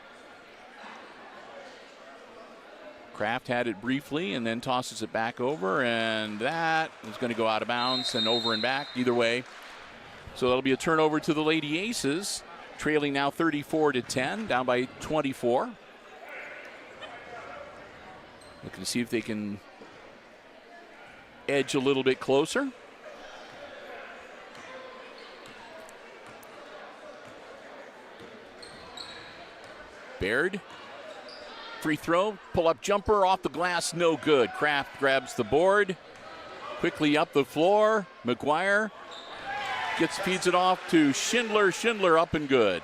Kraft had it briefly and then tosses it back over, and that is going to go out of bounds and over and back, either way. So that'll be a turnover to the Lady Aces. Trailing now 34-10, down by 24. Looking to see if they can edge a little bit closer. Baird, free throw, pull-up jumper off the glass, no good. Kraft grabs the board, quickly up the floor. McGuire feeds it off to Schindler. Schindler up and good.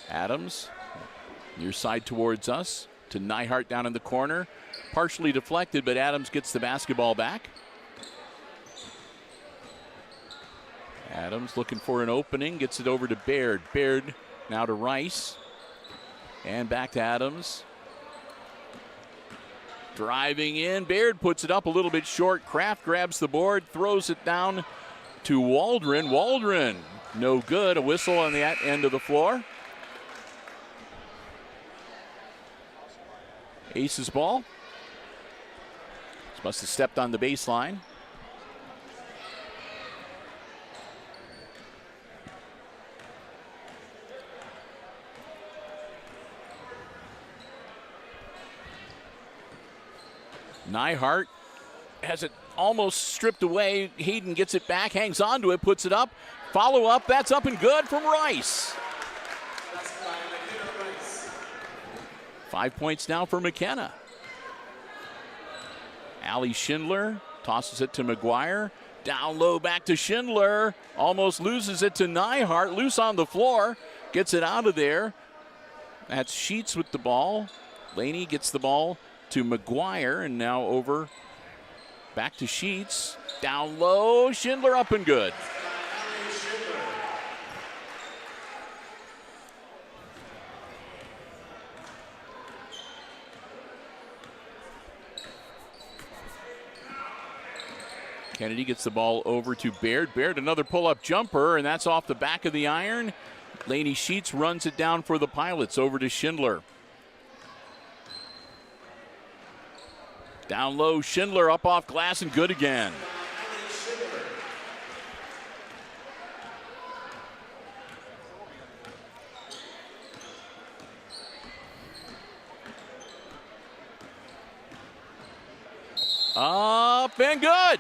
Adams, near side towards us, to Nyhart down in the corner. Partially deflected, but Adams gets the basketball back. Adams looking for an opening, gets it over to Baird. Baird now to Rice. And back to Adams. Driving in, Baird puts it up a little bit short. Kraft grabs the board, throws it down to Waldron. Waldron, no good. A whistle on the end of the floor. Aces ball. Must have stepped on the baseline. Nyhart has it almost stripped away. Hayden gets it back, hangs on to it, puts it up. Follow up, that's up and good from Rice. 5 points now for McKenna. Allie Schindler tosses it to McGuire. Down low back to Schindler. Almost loses it to Nyhart. Loose on the floor. Gets it out of there. That's Sheets with the ball. Laney gets the ball to McGuire, and now over back to Sheets. Down low, Schindler up and good. Kennedy gets the ball over to Baird. Baird, another pull-up jumper, and that's off the back of the iron. Laney Sheets runs it down for the Pilots over to Schindler. Down low, Schindler up off glass and good again. Up and good.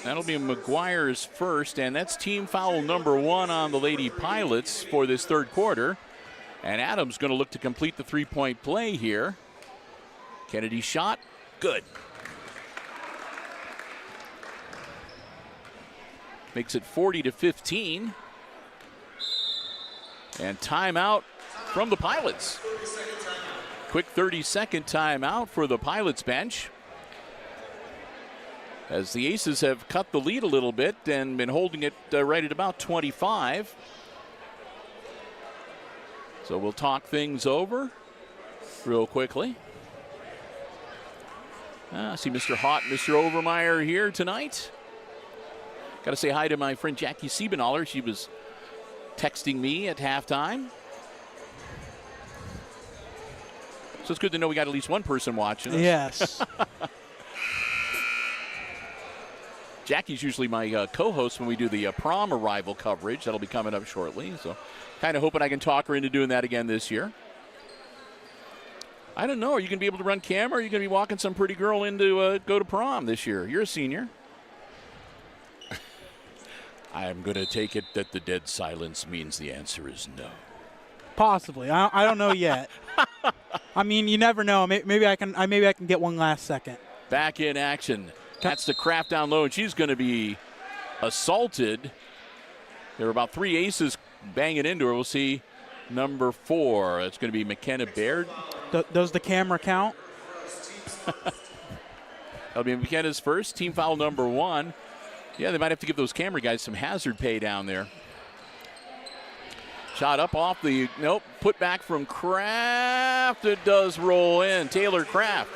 That'll be McGuire's first, and that's team foul number 1 on the Lady Pilots for this third quarter. And Adams going to look to complete the three-point play here. Kennedy shot, good. Makes it 40-15. And timeout from the Pilots. Quick 30-second timeout for the Pilots bench, as the Aces have cut the lead a little bit and been holding it right at about 25. So we'll talk things over real quickly. I see Mr. Hott, Mr. Overmeyer here tonight. Got to say hi to my friend Jackie Siebenaller. She was texting me at halftime. So it's good to know we got at least one person watching us. Yes. Jackie's usually my co-host when we do the prom arrival coverage. That'll be coming up shortly. So kind of hoping I can talk her into doing that again this year. I don't know. Are you going to be able to run camera? Or are you going to be walking some pretty girl in to go to prom this year? You're a senior. I'm going to take it that the dead silence means the answer is no. Possibly. I don't know yet. I mean, you never know. Maybe I can get one last second. Back in action. That's the Kraft down low, and she's going to be assaulted. There are about 3 Aces banging into her. We'll see number 4. It's going to be McKenna Baird. Does the camera count? That'll be McKenna's first. Team foul number 1. Yeah, they might have to give those camera guys some hazard pay down there. Shot up off the, nope, put back from Kraft. It does roll in. Taylor Kraft.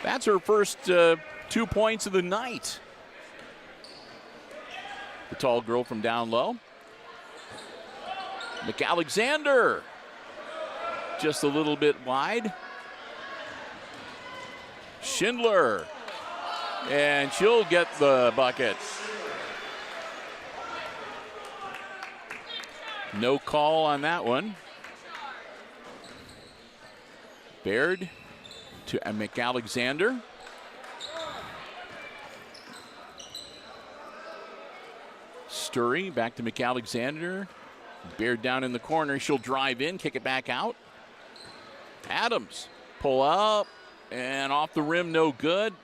That's her first 2 points of the night. The tall girl from down low. McAlexander. Just a little bit wide. Schindler. And she'll get the bucket. No call on that one. Baird to McAlexander. Sturry back to McAlexander. Baird down in the corner. She'll drive in, kick it back out. Adams pull up and off the rim, no good.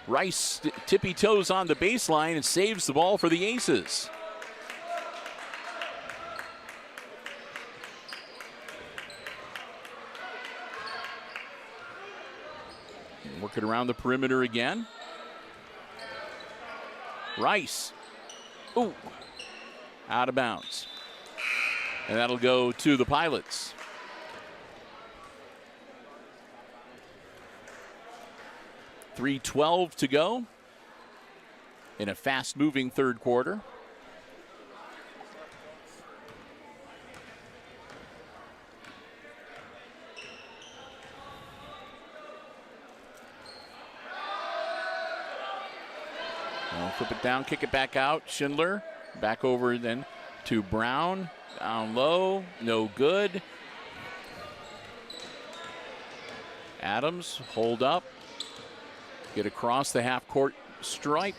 Rice tippy toes on the baseline and saves the ball for the Aces. Working around the perimeter again. Rice. Ooh. Out of bounds. And that'll go to the Pilots. .312 to go in a fast-moving third quarter. Flip it down, kick it back out. Schindler back over then to Brown. Down low, no good. Adams, hold up. Get across the half-court stripe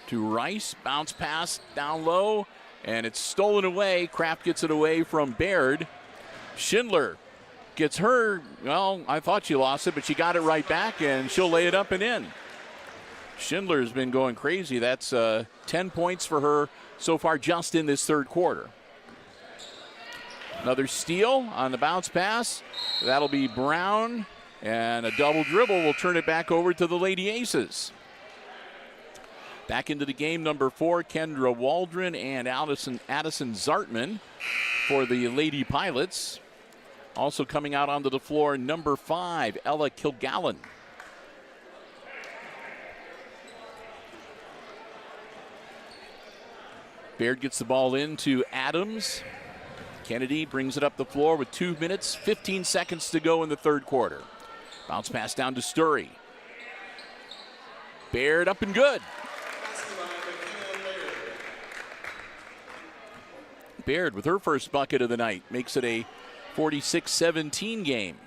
to Rice. Bounce pass down low, and it's stolen away. Kraft gets it away from Baird. Schindler gets her, well, I thought she lost it, but she got it right back, and she'll lay it up and in. Schindler's been going crazy. That's 10 points for her so far just in this third quarter. Another steal on the bounce pass. That'll be Brown. And a double dribble will turn it back over to the Lady Aces. Back into the game, number 4, Kendra Waldron and Addison Zartman for the Lady Pilots. Also coming out onto the floor, number 5, Ella Kilgallen. Baird gets the ball in to Adams. Kennedy brings it up the floor with 2 minutes, 15 seconds to go in the third quarter. Bounce pass down to Sturry. Baird up and good. Baird with her first bucket of the night makes it a 46-17 game.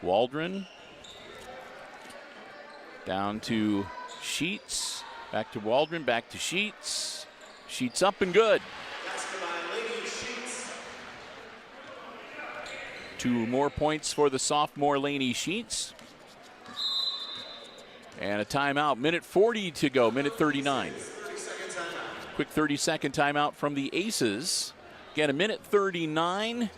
Waldron down to Sheets. Back to Waldron, back to Sheets. Sheets up and good. 2 more points for the sophomore Laney Sheets. And a timeout. Minute 40 to go, minute 39. Quick 30-second timeout from the Aces. Again, a minute 39.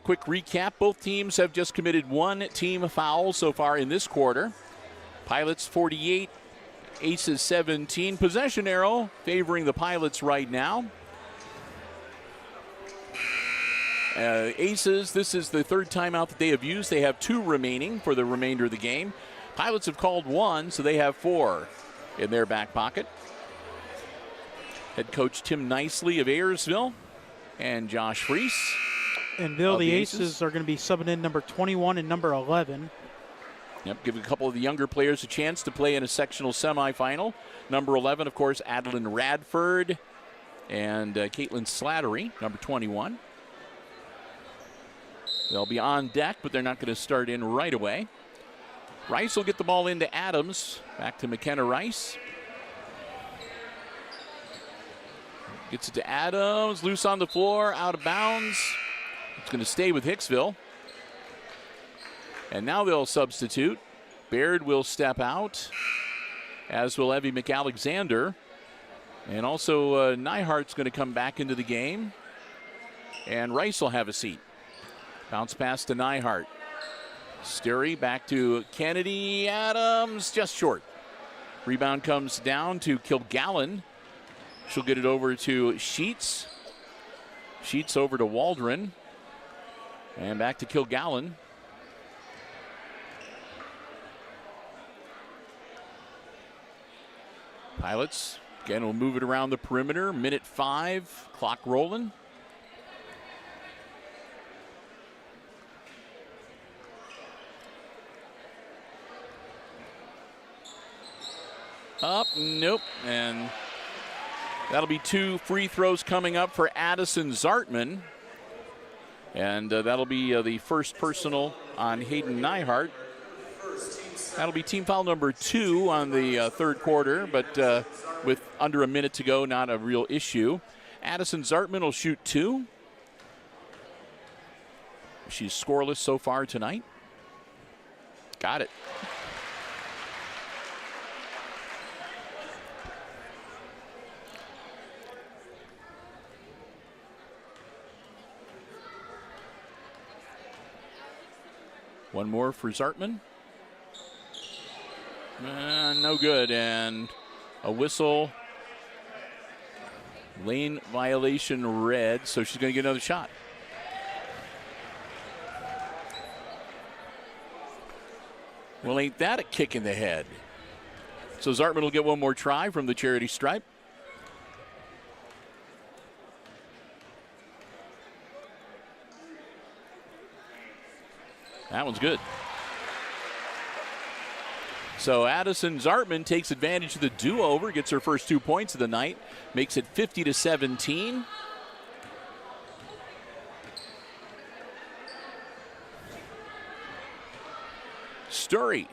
Quick recap. Both teams have just committed 1 team foul so far in this quarter. Pilots 48, Aces 17. Possession arrow favoring the Pilots right now. Aces, this is the third timeout that they have used. They have 2 remaining for the remainder of the game. Pilots have called 1, so they have 4 in their back pocket. Head coach Tim Nicely of Ayersville and Josh Freese. And Bill, the Aces are going to be subbing in number 21 and number 11. Yep, give a couple of the younger players a chance to play in a sectional semifinal. Number 11, of course, Adeline Radford and Caitlin Slattery, number 21. They'll be on deck, but they're not going to start in right away. Rice will get the ball into Adams. Back to McKenna Rice. Gets it to Adams, loose on the floor, out of bounds. It's going to stay with Hicksville. And now they'll substitute. Baird will step out, as will Evie McAlexander. And also Nyhart's going to come back into the game. And Rice will have a seat. Bounce pass to Nyhart. Sturry back to Kennedy. Adams just short. Rebound comes down to Kilgallen. She'll get it over to Sheets. Sheets over to Waldron. And back to Kilgallen. Pilots, again, will move it around the perimeter. Minute 5, clock rolling. Up, nope, and that'll be 2 free throws coming up for Addison Zartman. And that'll be the first personal on Hayden Nyhart. That'll be team foul number 2 on the third quarter, but with under a minute to go, not a real issue. Addison Zartman will shoot 2. She's scoreless so far tonight. Got it. One more for Zartman. No good, and a whistle. Lane violation red, so she's going to get another shot. Well, ain't that a kick in the head? So Zartman will get one more try from the charity stripe. That one's good. So Addison Zartman takes advantage of the do-over, gets her first 2 points of the night, makes it 50-17. Sturry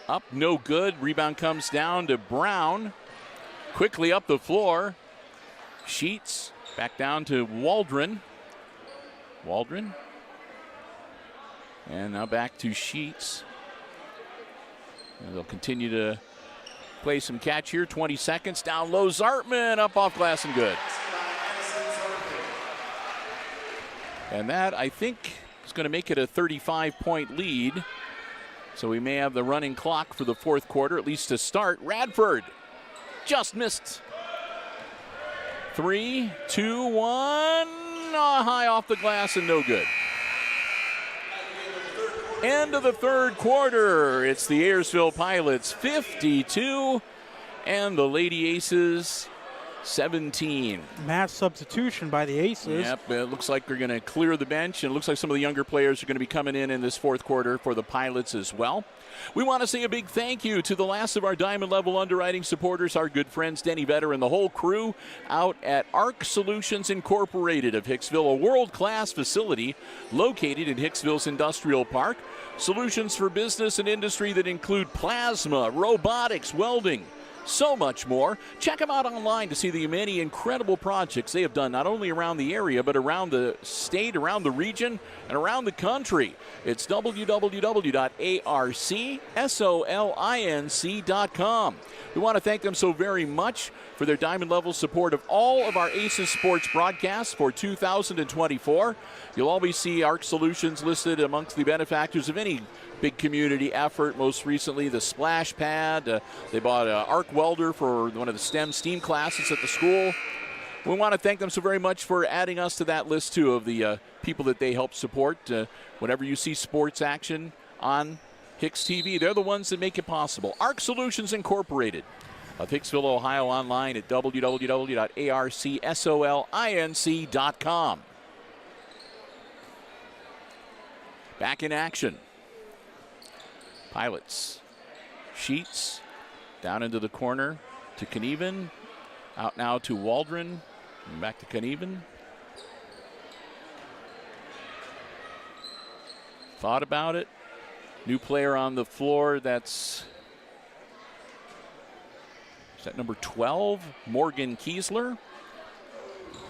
up, no good. Rebound comes down to Brown. Quickly up the floor. Sheets back down to Waldron. Waldron. And now back to Sheets. And they'll continue to play some catch here. 20 seconds. Down low. Zartman up off glass and good. And that, I think, is going to make it a 35-point lead. So we may have the running clock for the fourth quarter, at least to start. Radford just missed. 3, 2, 1. High off the glass and no good. End of the third quarter. It's the Ayersville Pilots 52 and the Lady Aces 17. Mass substitution by the Aces. Yep, it looks like they're going to clear the bench, and it looks like some of the younger players are going to be coming in this fourth quarter for the Pilots as well. We want to say a big thank you to the last of our Diamond Level underwriting supporters, our good friends Denny Vetter and the whole crew out at ARC Solutions Incorporated of Hicksville, a world-class facility located in Hicksville's Industrial Park. Solutions for business and industry that include plasma, robotics, welding, so much more. Check them out online to see the many incredible projects they have done, not only around the area, but around the state, around the region, and around the country. It's www.arcsolinc.com. We want to thank them so very much for their diamond level support of all of our Aces Sports broadcasts for 2024. You'll always see ARC Solutions listed amongst the benefactors of any big community effort. Most recently, the splash pad. They bought an arc welder for one of the STEM STEAM classes at the school. We want to thank them so very much for adding us to that list, too, of the people that they help support. Whenever you see sports action on HIX-TV, they're the ones that make it possible. ARC Solutions Incorporated of Hicksville, Ohio, online at www.arcsolinc.com. Back in action. Pilots. Sheets down into the corner to Knieven. Out now to Waldron. And back to Knieven. Thought about it. New player on the floor. Is that number 12? Morgan Kiesler.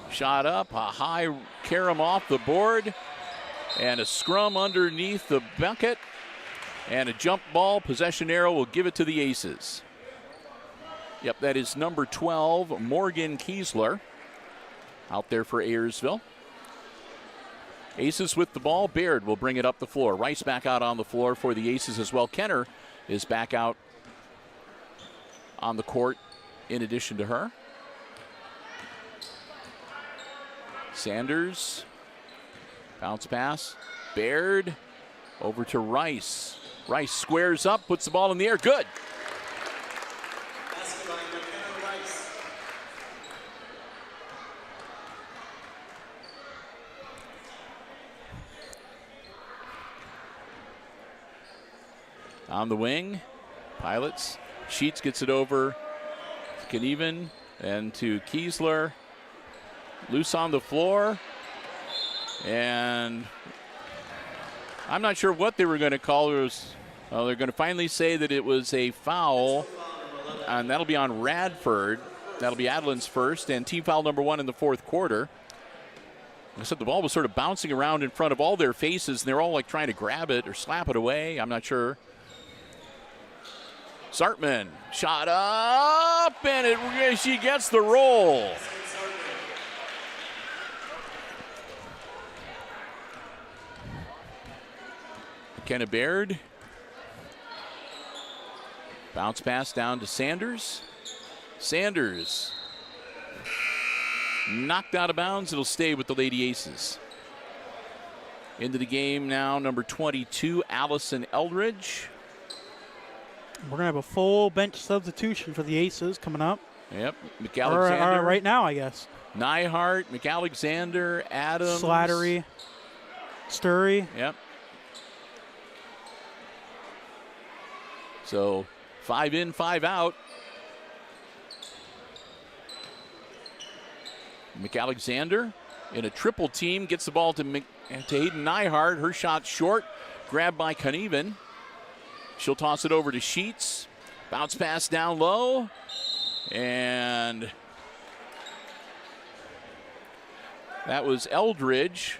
Shot up. A high carom off the board. And a scrum underneath the bucket. And a jump ball. Possession arrow will give it to the Aces. Yep, that is number 12, Morgan Kiesler, out there for Ayersville. Aces with the ball. Baird will bring it up the floor. Rice back out on the floor for the Aces as well. Kenner is back out on the court in addition to her. Sanders, bounce pass. Baird over to Rice. Rice squares up, puts the ball in the air. Good. On the wing, Pilots. Sheets gets it over to Knieven and to Kiesler. Loose on the floor. And I'm not sure what they were going to call. They're going to finally say that it was a foul, and that'll be on Radford. That'll be Adlin's first, and team foul number 1 in the fourth quarter. I said the ball was sort of bouncing around in front of all their faces, and they're all like trying to grab it or slap it away. I'm not sure. Sartman, shot up, and she gets the roll. McKenna Baird. Bounce pass down to Sanders. Sanders knocked out of bounds. It'll stay with the Lady Aces. Into the game now, number 22, Allison Eldridge. We're going to have a full bench substitution for the Aces coming up. Yep, McAlexander. Or right now, I guess. Nyhart, McAlexander, Adams. Slattery, Sturry. Yep. So 5 in, 5 out. McAlexander in a triple team gets the ball to Hayden Nyhart. Her shot short, grabbed by Knieven. She'll toss it over to Sheets. Bounce pass down low. And that was Eldridge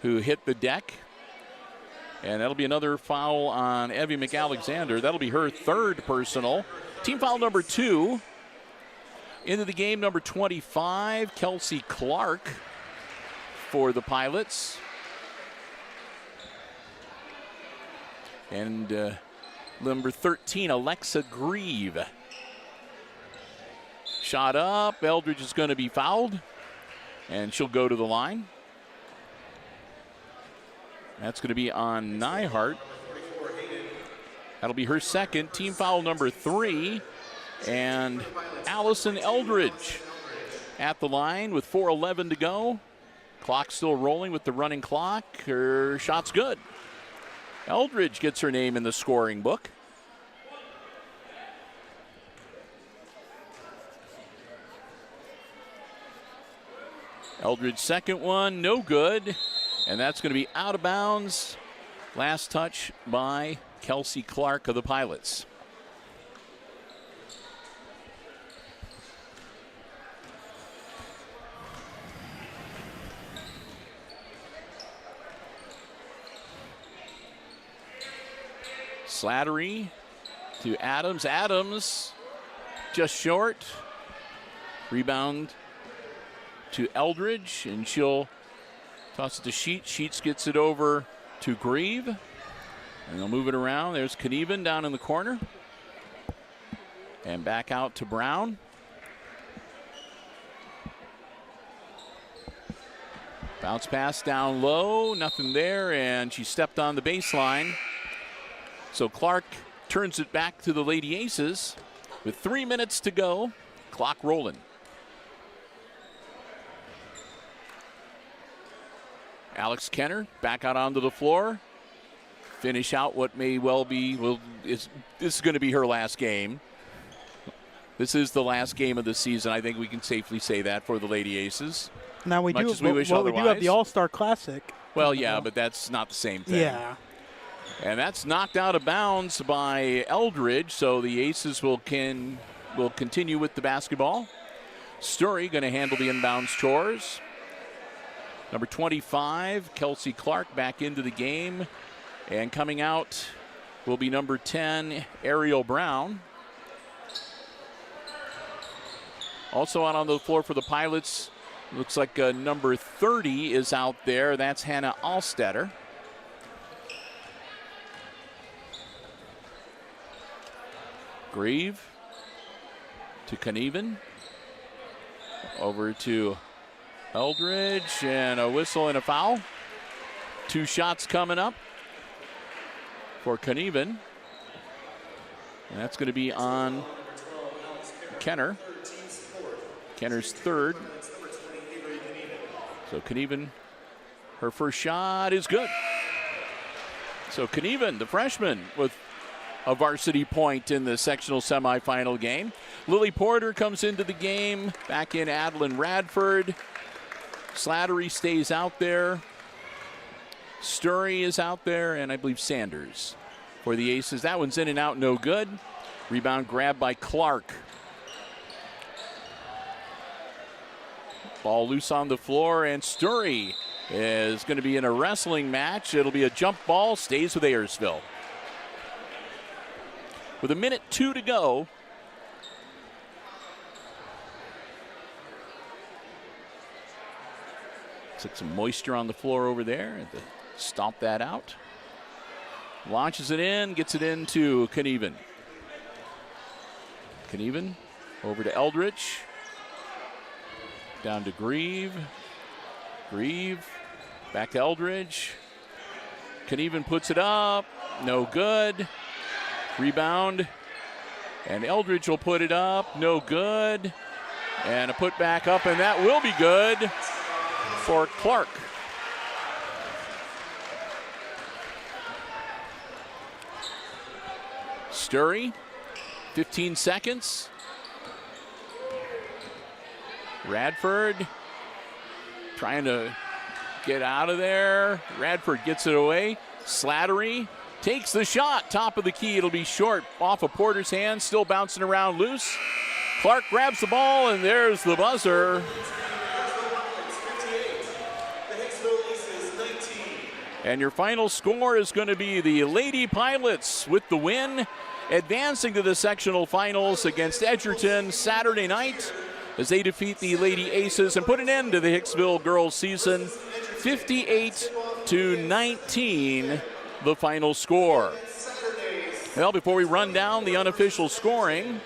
who hit the deck. And that'll be another foul on Evie McAlexander. That'll be her third personal. Team foul number 2. Into the game, number 25, Kelsey Clark for the Pilots. And number 13, Alexa Grieve. Shot up. Eldridge is going to be fouled. And she'll go to the line. That's going to be on Nyhart. That'll be her second. Team foul number 3. And Allison Eldridge at the line with 4:11 to go. Clock still rolling with the running clock. Her shot's good. Eldridge gets her name in the scoring book. Eldridge's second one, no good. And that's going to be out of bounds. Last touch by Kelsey Clark of the Pilots. Slattery to Adams. Adams just short. Rebound to Eldridge, and she'll toss it to Sheets. Sheets gets it over to Grieve, and they'll move it around. There's Knieven down in the corner, and back out to Brown. Bounce pass down low, nothing there, and she stepped on the baseline. So Clark turns it back to the Lady Aces with 3 minutes to go. Clock rolling. Alex Kenner back out onto the floor. Finish out what may well be, this is going to be her last game. This is the last game of the season. I think we can safely say that for the Lady Aces. Now we do. We do have the All-Star Classic. Well, yeah, but that's not the same thing. Yeah. And that's knocked out of bounds by Eldridge, so the Aces will continue with the basketball. Story going to handle the inbounds chores. Number 25, Kelsey Clark, back into the game. And coming out will be number 10, Ariel Brown. Also out on the floor for the Pilots, looks like number 30 is out there. That's Hannah Alstetter. Grieve to Knieven. Over to Eldridge, and a whistle and a foul. 2 shots coming up for Knieven. And that's going to be on Kenner. Kenner's third. So Knieven, her first shot is good. So Knieven, the freshman, with a varsity point in the sectional semifinal game. Lily Porter comes into the game. Back in Adeline Radford. Slattery stays out there. Sturry is out there, and I believe Sanders for the Aces. That one's in and out, no good. Rebound grabbed by Clark. Ball loose on the floor, and Sturry is going to be in a wrestling match. It'll be a jump ball, stays with Ayersville. With 1:02 to go. Looks like some moisture on the floor over there. Had to stomp that out. Launches it in, gets it into Knieven. Knieven over to Eldridge. Down to Grieve. Grieve back to Eldridge. Knieven puts it up. No good. Rebound. And Eldridge will put it up. No good. And a put back up, and that will be good for Clark. Sturry, 15 seconds. Radford trying to get out of there. Radford gets it away. Slattery takes the shot. Top of the key. It'll be short off of Porter's hand. Still bouncing around loose. Clark grabs the ball, and there's the buzzer. And your final score is going to be the Lady Pilots with the win, advancing to the sectional finals against Edgerton Saturday night as they defeat the Lady Aces and put an end to the Hicksville girls season. 58-19, the final score. Well, before we run down the unofficial scoring,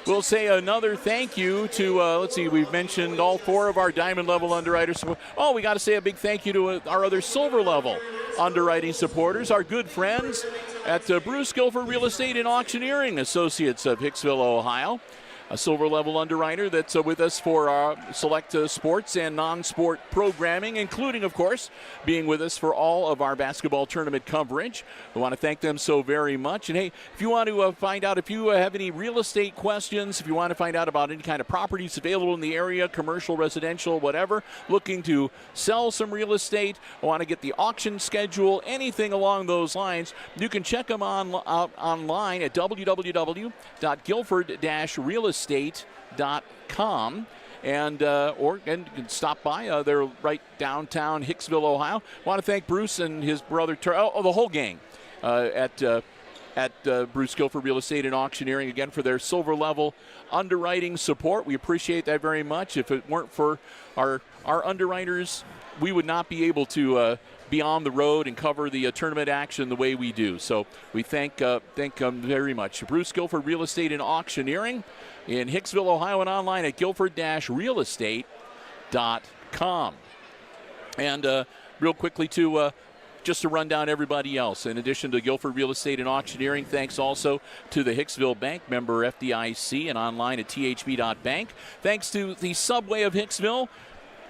we'll say another thank you to, let's see, we've mentioned all 4 of our diamond level underwriters. Oh, we got to say a big thank you to our other silver level underwriting supporters, our good friends at Bruce Guilford Real Estate and Auctioneering Associates of Hicksville, Ohio. a silver level underwriter that's with us for select sports and non-sport programming, including, of course, being with us for all of our basketball tournament coverage. We want to thank them so very much. And hey, if you want to find out, if you have any real estate questions, if you want to find out about any kind of properties available in the area, commercial, residential, whatever, looking to sell some real estate, want to get the auction schedule, anything along those lines, you can check them out online at www.guilford-realestate.com. And you can stop by. They're right downtown Hicksville, Ohio. Want to thank Bruce and his brother, the whole gang at Bruce Guilford Real Estate and Auctioneering, again, for their silver level underwriting support. We appreciate that very much. If it weren't for our underwriters, we would not be able to be on the road and cover the tournament action the way we do. So we thank them very much. Bruce Guilford Real Estate and Auctioneering in Hicksville, Ohio, and online at guilford-realestate.com. And real quickly, just to run down everybody else, in addition to Guilford Real Estate and Auctioneering, thanks also to the Hicksville Bank, member FDIC, and online at thb.bank. Thanks to the Subway of Hicksville,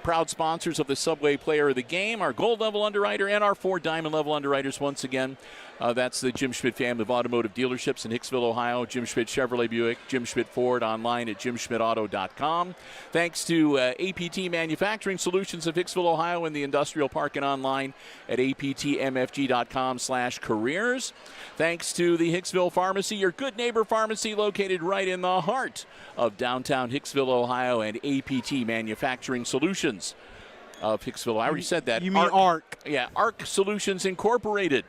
proud sponsors of the Subway Player of the Game, our gold level underwriter, and our 4 diamond level underwriters once again. That's the Jim Schmidt family of automotive dealerships in Hicksville, Ohio. Jim Schmidt Chevrolet Buick, Jim Schmidt Ford, online at jimschmidtauto.com. Thanks to APT Manufacturing Solutions of Hicksville, Ohio, in the Industrial Park, and online at aptmfg.com/careers. Thanks to the Hicksville Pharmacy, your good neighbor pharmacy located right in the heart of downtown Hicksville, Ohio, and APT Manufacturing Solutions of Hicksville. I already said that. You mean ARC? Yeah, ARC Solutions Incorporated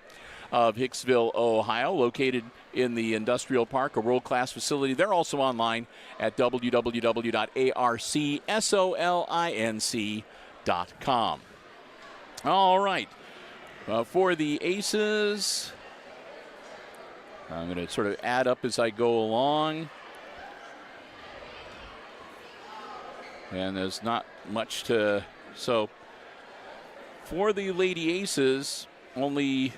of Hicksville, Ohio, located in the Industrial Park, a world-class facility. They're also online at www.arcsolinc.com. All right. For the Aces, I'm going to sort of add up as I go along. And there's not much to... So, for the Lady Aces, only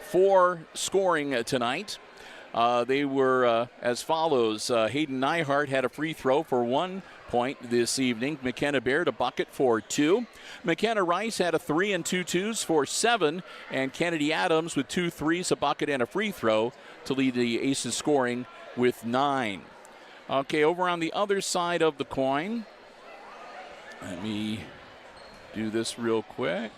4 scoring tonight. They were as follows. Hayden Nyhart had a free throw for 1 point this evening. McKenna Baird a bucket for 2. McKenna Rice had a 3 and 2 twos for 7. And Kennedy Adams with 2 threes, a bucket, and a free throw to lead the Aces scoring with 9. Okay, over on the other side of the coin, let me do this real quick.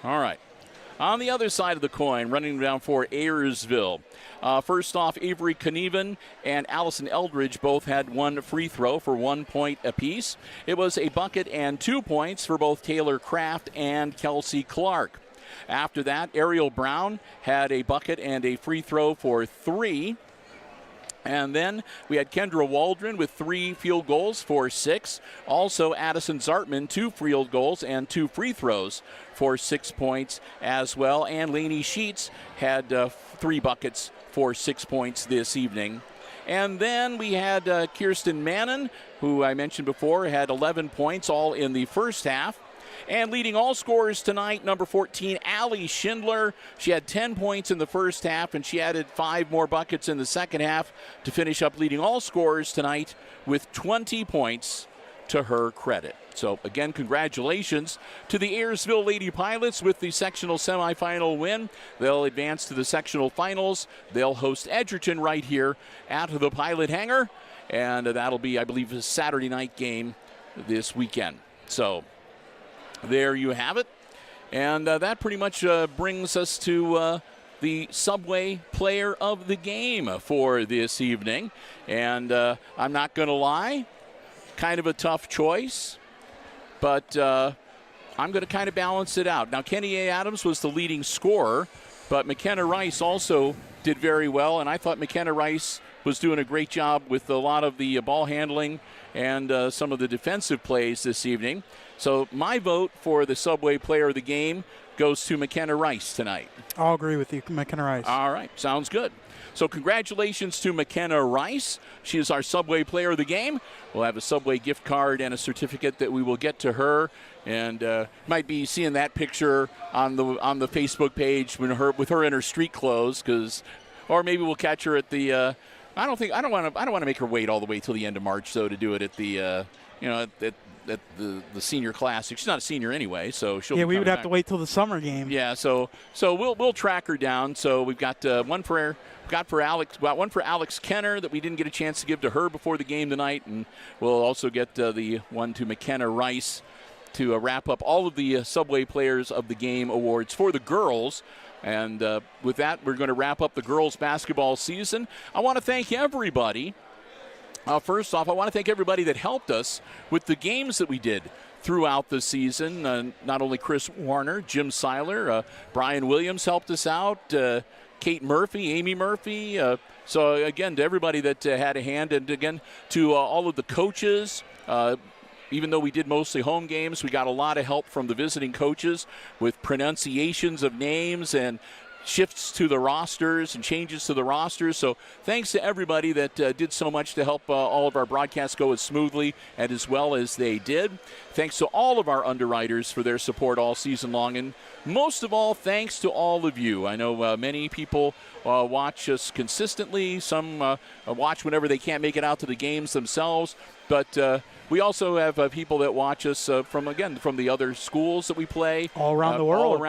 All right. On the other side of the coin, running down for Ayersville. First off, Avery Knieven and Allison Eldridge both had 1 free throw for 1 point apiece. It was a bucket and 2 points for both Taylor Kraft and Kelsey Clark. After that, Ariel Brown had a bucket and a free throw for 3. And then we had Kendra Waldron with 3 field goals for 6. Also, Addison Zartman, 2 field goals and 2 free throws for 6 points as well. And Lainey Sheets had 3 buckets for 6 points this evening. And then we had Kirsten Mannon, who I mentioned before, had 11 points all in the first half. And leading all scorers tonight, number 14, Allie Schindler. She had 10 points in the first half, and she added 5 more buckets in the second half to finish up leading all scorers tonight with 20 points to her credit. So, again, congratulations to the Ayersville Lady Pilots with the sectional semifinal win. They'll advance to the sectional finals. They'll host Edgerton right here at the Pilot Hangar, and that'll be, I believe, a Saturday night game this weekend. So, there you have it. And that pretty much brings us to the Subway Player of the Game for this evening. And I'm not going to lie, kind of a tough choice, but I'm going to kind of balance it out. Now, Kenny A. Adams was the leading scorer, but McKenna Rice also did very well, and I thought McKenna Rice was doing a great job with a lot of the ball handling and some of the defensive plays this evening. So my vote for the Subway Player of the Game goes to McKenna Rice tonight. I'll agree with you, McKenna Rice. All right, sounds good. So congratulations to McKenna Rice. She is our Subway Player of the Game. We'll have a Subway gift card and a certificate that we will get to her. And might be seeing that picture on the Facebook page with her in her street clothes, or maybe we'll catch her at the. I don't want to make her wait all the way till the end of March though to do it at the at the senior classic. She's not a senior anyway, so she'll. Yeah, we would have to wait till the summer game. Yeah, so we'll track her down. So we've got one for Alex Kenner that we didn't get a chance to give to her before the game tonight, and we'll also get the one to McKenna Rice to wrap up all of the Subway Players of the Game awards for the girls. And with that, we're going to wrap up the girls basketball season. I want to thank everybody. First off, I want to thank everybody that helped us with the games that we did throughout the season. Not only Chris Warner, Jim Seiler, Brian Williams helped us out, Kate Murphy, Amy Murphy. So, again, to everybody that had a hand, and again, to all of the coaches. Even though we did mostly home games, we got a lot of help from the visiting coaches with pronunciations of names and shifts to the rosters and changes to the rosters. So thanks to everybody that did so much to help all of our broadcasts go as smoothly and as well as they did. Thanks to all of our underwriters for their support all season long. And most of all, thanks to all of you. I know many people watch us consistently. Some watch whenever they can't make it out to the games themselves. But we also have people that watch us from the other schools that we play all around the world,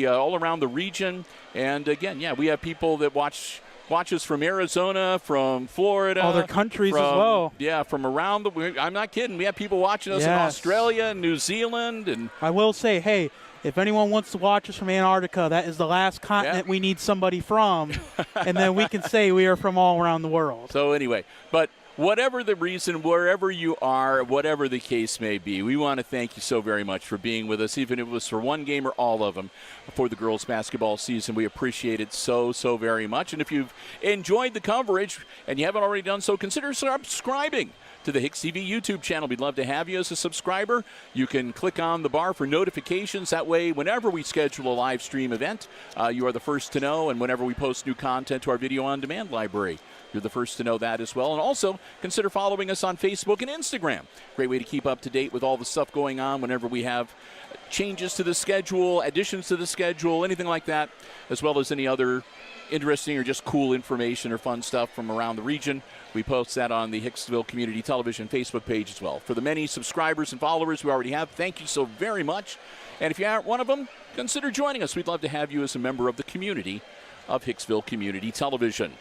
all around the region. And again, we have people that watch us from Arizona, from Florida, other countries as well. Yeah, from around I'm not kidding. We have people watching us in Australia and New Zealand. And I will say, hey, if anyone wants to watch us from Antarctica, that is the last continent we need somebody from, and then we can say we are from all around the world. So anyway, but whatever the reason, wherever you are, whatever the case may be, we want to thank you so very much for being with us, even if it was for one game or all of them for the girls' basketball season. We appreciate it so, so very much. And if you've enjoyed the coverage and you haven't already done so, consider subscribing to the HIX-TV YouTube channel. We'd love to have you as a subscriber. You can click on the bar for notifications. That way, whenever we schedule a live stream event, you are the first to know. And whenever we post new content to our video on demand library, you're the first to know that as well. And also, consider following us on Facebook and Instagram. Great way to keep up to date with all the stuff going on whenever we have changes to the schedule, additions to the schedule, anything like that, as well as any other interesting or just cool information or fun stuff from around the region. We post that on the Hicksville Community Television Facebook page as well. For the many subscribers and followers we already have, thank you so very much. And if you aren't one of them, consider joining us. We'd love to have you as a member of the community of Hicksville Community Television.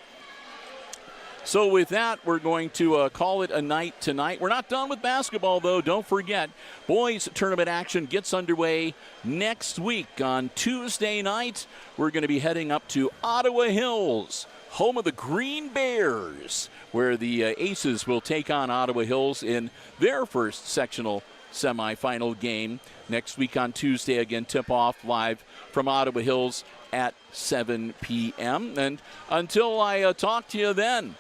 So with that, we're going to call it a night tonight. We're not done with basketball, though. Don't forget, boys tournament action gets underway next week. On Tuesday night, we're going to be heading up to Ottawa Hills, home of the Green Bears, where the Aces will take on Ottawa Hills in their first sectional semifinal game. Next week on Tuesday, again, tip-off live from Ottawa Hills at 7 p.m. And until I talk to you then,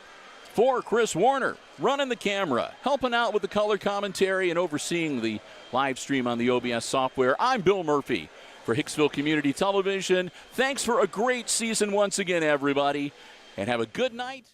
for Chris Warner, running the camera, helping out with the color commentary, and overseeing the live stream on the OBS software, I'm Bill Murphy for Hicksville Community Television. Thanks for a great season once again, everybody, and have a good night.